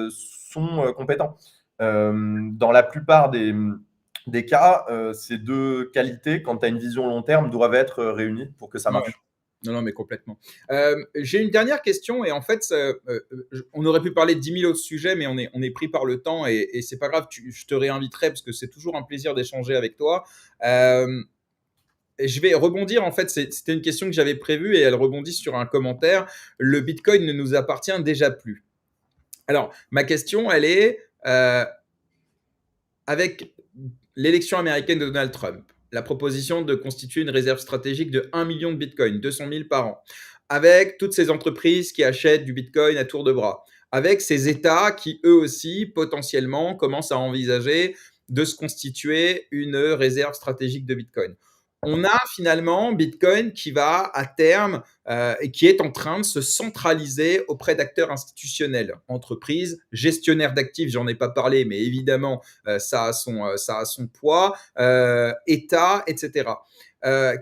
sont compétents. Dans la plupart des cas, ces deux qualités, quand tu as une vision long terme, doivent être réunies pour que ça marche. Ouais. Non, non, mais complètement. J'ai une dernière question et en fait, on aurait pu parler de 10 000 autres sujets, mais on est pris par le temps et c'est pas grave, je te réinviterai parce que c'est toujours un plaisir d'échanger avec toi. Je vais rebondir, en fait, c'était une question que j'avais prévue et elle rebondit sur un commentaire. Le Bitcoin ne nous appartient déjà plus. Alors, ma question, elle est, avec l'élection américaine de Donald Trump, la proposition de constituer une réserve stratégique de 1 million de Bitcoin, 200 000 par an, avec toutes ces entreprises qui achètent du Bitcoin à tour de bras, avec ces États qui, eux aussi, potentiellement, commencent à envisager de se constituer une réserve stratégique de Bitcoin. On a finalement Bitcoin qui va à terme et qui est en train de se centraliser auprès d'acteurs institutionnels, entreprises, gestionnaires d'actifs, j'en ai pas parlé, mais évidemment, ça a son poids, État, etc.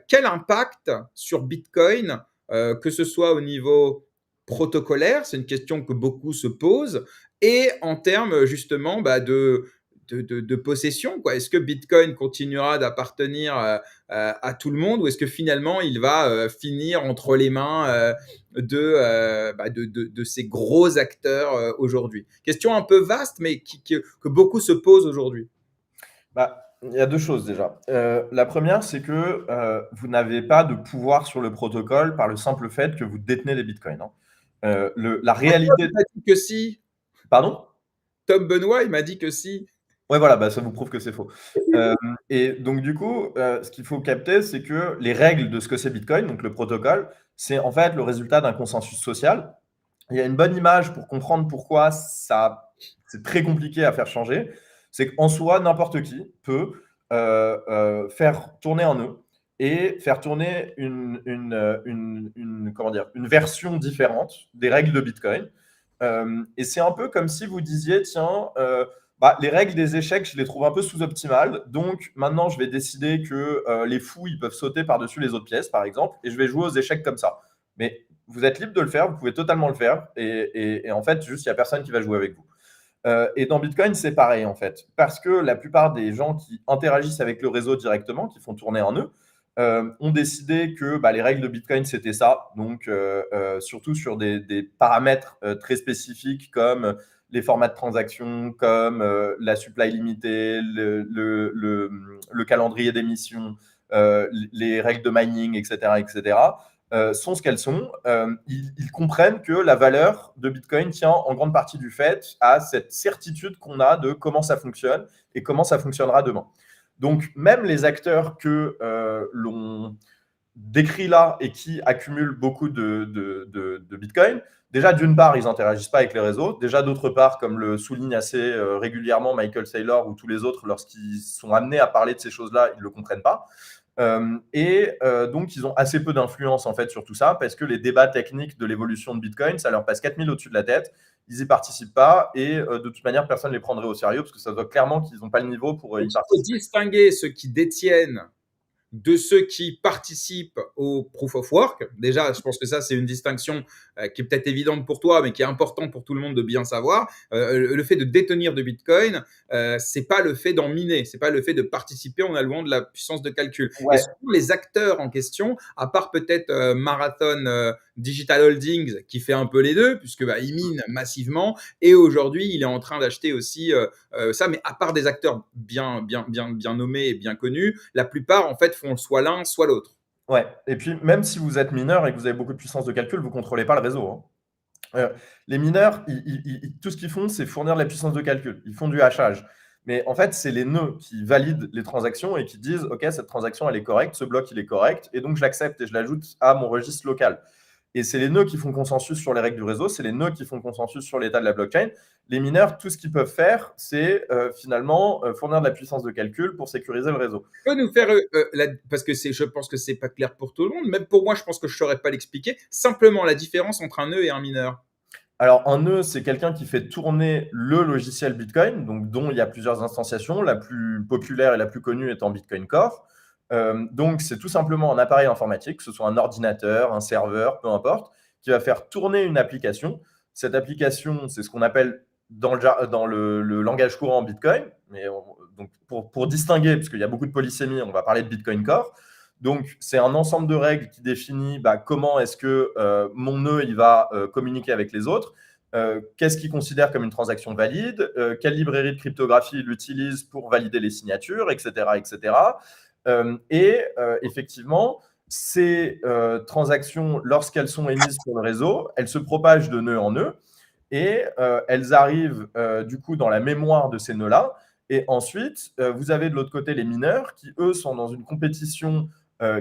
Quel impact sur Bitcoin, que ce soit au niveau protocolaire, c'est une question que beaucoup se posent, et en termes justement de possession, quoi. Est-ce que Bitcoin continuera d'appartenir à tout le monde ou est-ce que finalement il va finir entre les mains de ces gros acteurs aujourd'hui? Question un peu vaste, mais que beaucoup se posent aujourd'hui. Il y a deux choses déjà. La première, c'est que vous n'avez pas de pouvoir sur le protocole par le simple fait que vous détenez des bitcoins. La réalité. Il m'a dit que si. Pardon? Tom Benoît, il m'a dit que si. Ouais, voilà, ça vous prouve que c'est faux. Et donc, du coup, ce qu'il faut capter, c'est que les règles de ce que c'est Bitcoin, donc le protocole, c'est en fait le résultat d'un consensus social. Il y a une bonne image pour comprendre pourquoi c'est très compliqué à faire changer. C'est qu'en soi, n'importe qui peut faire tourner un nœud et faire tourner comment dire, une version différente des règles de Bitcoin. Et c'est un peu comme si vous disiez, tiens, les règles des échecs, je les trouve un peu sous-optimales. Donc maintenant, je vais décider que les fous, ils peuvent sauter par-dessus les autres pièces, par exemple, et je vais jouer aux échecs comme ça. Mais vous êtes libre de le faire, vous pouvez totalement le faire, et en fait, juste, il n'y a personne qui va jouer avec vous. Et dans Bitcoin, c'est pareil, en fait, parce que la plupart des gens qui interagissent avec le réseau directement, qui font tourner un nœud, ont décidé que les règles de Bitcoin, c'était ça. Donc, surtout sur des paramètres très spécifiques comme les formats de transactions, comme la supply limitée, le calendrier d'émission, les règles de mining, etc., sont ce qu'elles sont. Ils comprennent que la valeur de Bitcoin tient en grande partie du fait à cette certitude qu'on a de comment ça fonctionne et comment ça fonctionnera demain. Donc, même les acteurs que l'on décrit là et qui accumulent beaucoup de Bitcoin. Déjà, d'une part, ils n'interagissent pas avec les réseaux. Déjà, d'autre part, comme le souligne assez régulièrement Michael Saylor ou tous les autres, lorsqu'ils sont amenés à parler de ces choses-là, ils ne le comprennent pas. Donc, ils ont assez peu d'influence en fait sur tout ça parce que les débats techniques de l'évolution de Bitcoin, ça leur passe 4000 au-dessus de la tête. Ils n'y participent pas et de toute manière, personne ne les prendrait au sérieux parce que ça voit clairement qu'ils n'ont pas le niveau pour y Il faut participer. distinguer ceux qui détiennent de ceux qui participent au proof of work. Déjà, je pense que ça, c'est une distinction qui est peut-être évidente pour toi, mais qui est importante pour tout le monde de bien savoir. Le fait de détenir de Bitcoin, c'est pas le fait d'en miner, c'est pas le fait de participer en allouant de la puissance de calcul. Ouais. Et souvent, les acteurs en question, à part peut-être Marathon Digital Holdings, qui fait un peu les deux, puisque il mine massivement, et aujourd'hui, il est en train d'acheter aussi ça, mais à part des acteurs bien nommés et bien connus, la plupart, en fait, font soit l'un, soit l'autre. Ouais, et puis même si vous êtes mineur et que vous avez beaucoup de puissance de calcul, vous ne contrôlez pas le réseau. Hein. Les mineurs, tout ce qu'ils font, c'est fournir de la puissance de calcul. Ils font du hachage. Mais en fait, c'est les nœuds qui valident les transactions et qui disent « Ok, cette transaction, elle est correcte, ce bloc, il est correct, et donc je l'accepte et je l'ajoute à mon registre local. » Et c'est les nœuds qui font consensus sur les règles du réseau, c'est les nœuds qui font consensus sur l'état de la blockchain. Les mineurs, tout ce qu'ils peuvent faire, c'est finalement fournir de la puissance de calcul pour sécuriser le réseau. Tu peux nous faire, parce que je pense que c'est pas clair pour tout le monde, même pour moi, je pense que je saurais pas l'expliquer, simplement la différence entre un nœud et un mineur. Alors, un nœud, c'est quelqu'un qui fait tourner le logiciel Bitcoin, donc dont il y a plusieurs instanciations, la plus populaire et la plus connue étant Bitcoin Core. Donc, c'est tout simplement un appareil informatique, que ce soit un ordinateur, un serveur, peu importe, qui va faire tourner une application. Cette application, c'est ce qu'on appelle dans le langage courant Bitcoin, mais donc pour distinguer, parce qu'il y a beaucoup de polysémie, on va parler de Bitcoin Core. Donc, c'est un ensemble de règles qui définit comment est-ce que mon nœud il va communiquer avec les autres, qu'est-ce qu'il considère comme une transaction valide, quelle librairie de cryptographie il utilise pour valider les signatures, etc. etc. Effectivement, ces transactions, lorsqu'elles sont émises sur le réseau, elles se propagent de nœud en nœud et elles arrivent du coup dans la mémoire de ces nœuds-là. Et ensuite, vous avez de l'autre côté les mineurs qui, eux, sont dans une compétition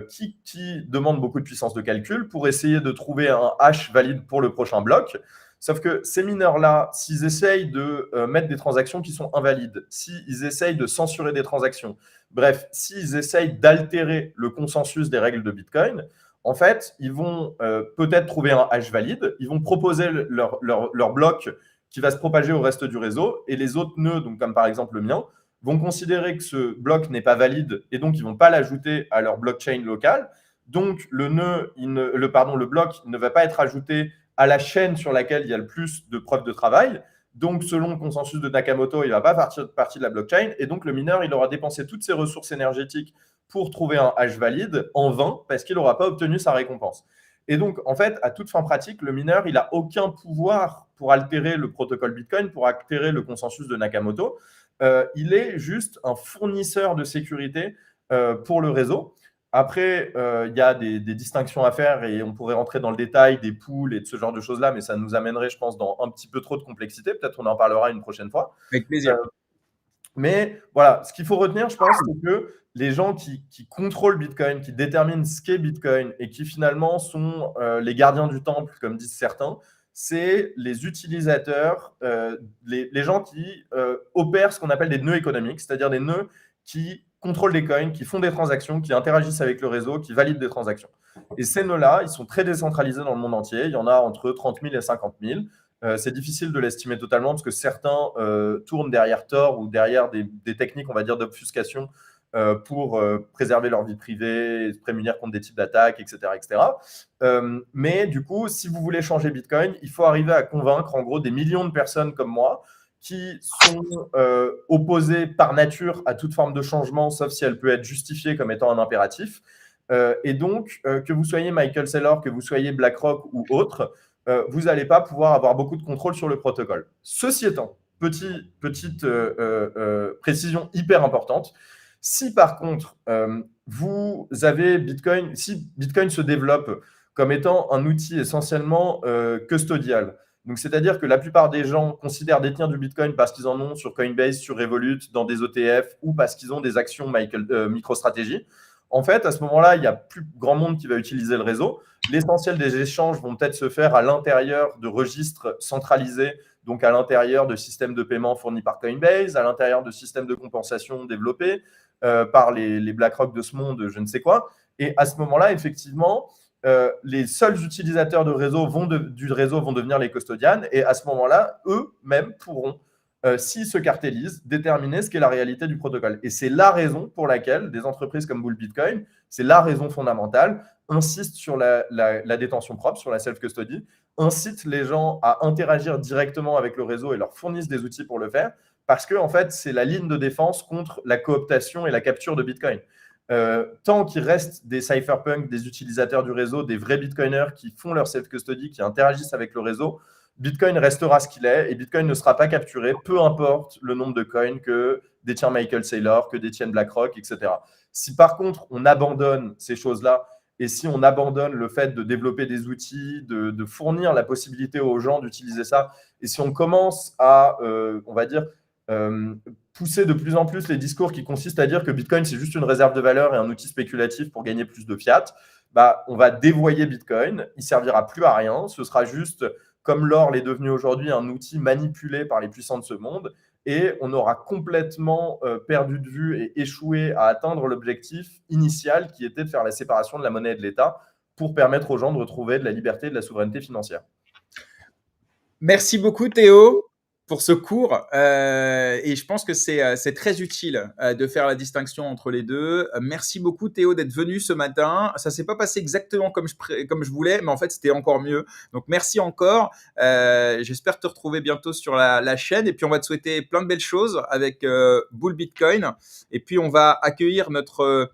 qui demande beaucoup de puissance de calcul pour essayer de trouver un hash valide pour le prochain bloc. Sauf que ces mineurs-là, s'ils essayent de mettre des transactions qui sont invalides, s'ils essayent de censurer des transactions, bref, s'ils essayent d'altérer le consensus des règles de Bitcoin, en fait, ils vont peut-être trouver un hash valide, ils vont proposer leur bloc qui va se propager au reste du réseau, et les autres nœuds, donc comme par exemple le mien, vont considérer que ce bloc n'est pas valide et donc ils ne vont pas l'ajouter à leur blockchain local. Donc le bloc ne va pas être ajouté à la chaîne sur laquelle il y a le plus de preuves de travail. Donc selon le consensus de Nakamoto, il ne va pas faire partie de la blockchain et donc le mineur, il aura dépensé toutes ses ressources énergétiques pour trouver un hash valide en vain parce qu'il n'aura pas obtenu sa récompense. Et donc, en fait, à toute fin pratique, le mineur, il n'a aucun pouvoir pour altérer le protocole Bitcoin, pour altérer le consensus de Nakamoto. Il est juste un fournisseur de sécurité pour le réseau. Après, il y a des distinctions à faire et on pourrait rentrer dans le détail des pools et de ce genre de choses-là, mais ça nous amènerait, je pense, dans un petit peu trop de complexité. Peut-être on en parlera une prochaine fois. Avec plaisir. Mais voilà, ce qu'il faut retenir, je pense, c'est que les gens qui contrôlent Bitcoin, qui déterminent ce qu'est Bitcoin et qui finalement sont les gardiens du temple, comme disent certains, c'est les utilisateurs, les gens qui opèrent ce qu'on appelle des nœuds économiques, c'est-à-dire des nœuds qui contrôlent des coins, qui font des transactions, qui interagissent avec le réseau, qui valident des transactions. Et ces nœuds-là, ils sont très décentralisés dans le monde entier. Il y en a entre 30 000 et 50 000. C'est difficile de l'estimer totalement parce que certains tournent derrière Tor ou derrière des techniques, on va dire, d'obfuscation pour préserver leur vie privée, se prémunir contre des types d'attaques, etc. etc. Mais du coup, si vous voulez changer Bitcoin, il faut arriver à convaincre en gros des millions de personnes comme moi qui sont opposées par nature à toute forme de changement, sauf si elle peut être justifiée comme étant un impératif. Et donc, que vous soyez Michael Saylor, que vous soyez BlackRock ou autre, vous n'allez pas pouvoir avoir beaucoup de contrôle sur le protocole. Ceci étant, petite précision hyper importante, si par contre, vous avez Bitcoin, si Bitcoin se développe comme étant un outil essentiellement custodial, donc c'est-à-dire que la plupart des gens considèrent détenir du Bitcoin parce qu'ils en ont sur Coinbase, sur Revolut, dans des ETF ou parce qu'ils ont des actions MicroStrategy, En fait, à ce moment-là, il n'y a plus grand monde qui va utiliser le réseau. L'essentiel des échanges vont peut-être se faire à l'intérieur de registres centralisés, donc à l'intérieur de systèmes de paiement fournis par Coinbase, à l'intérieur de systèmes de compensation développés par les BlackRock de ce monde, je ne sais quoi. Et à ce moment-là, effectivement, les seuls utilisateurs du réseau vont devenir les custodians. Et à ce moment-là, eux-mêmes pourront, s'ils se cartélisent, déterminer ce qu'est la réalité du protocole. Et c'est la raison pour laquelle des entreprises comme Bull Bitcoin, c'est la raison fondamentale, insistent sur la détention propre, sur la self-custody, incitent les gens à interagir directement avec le réseau et leur fournissent des outils pour le faire, parce que en fait, c'est la ligne de défense contre la cooptation et la capture de Bitcoin. Tant qu'il reste des cypherpunks, des utilisateurs du réseau, des vrais bitcoiners qui font leur self-custody, qui interagissent avec le réseau, Bitcoin restera ce qu'il est et Bitcoin ne sera pas capturé, peu importe le nombre de coins que détient Michael Saylor, que détiennent BlackRock, etc. Si par contre on abandonne ces choses-là et si on abandonne le fait de développer des outils, de fournir la possibilité aux gens d'utiliser ça, et si on commence à, on va dire, pousser de plus en plus les discours qui consistent à dire que Bitcoin, c'est juste une réserve de valeur et un outil spéculatif pour gagner plus de fiat, bah, on va dévoyer Bitcoin, il ne servira plus à rien, ce sera juste, comme l'or l'est devenu aujourd'hui, un outil manipulé par les puissants de ce monde, et on aura complètement perdu de vue et échoué à atteindre l'objectif initial qui était de faire la séparation de la monnaie et de l'État pour permettre aux gens de retrouver de la liberté et de la souveraineté financière. Merci beaucoup Théo pour ce cours et je pense que c'est très utile de faire la distinction entre les deux. Merci beaucoup Théo d'être venu ce matin. Ça s'est pas passé exactement comme je voulais, mais en fait c'était encore mieux. Donc merci encore. J'espère te retrouver bientôt sur la chaîne et puis on va te souhaiter plein de belles choses avec Bull Bitcoin et puis on va accueillir notre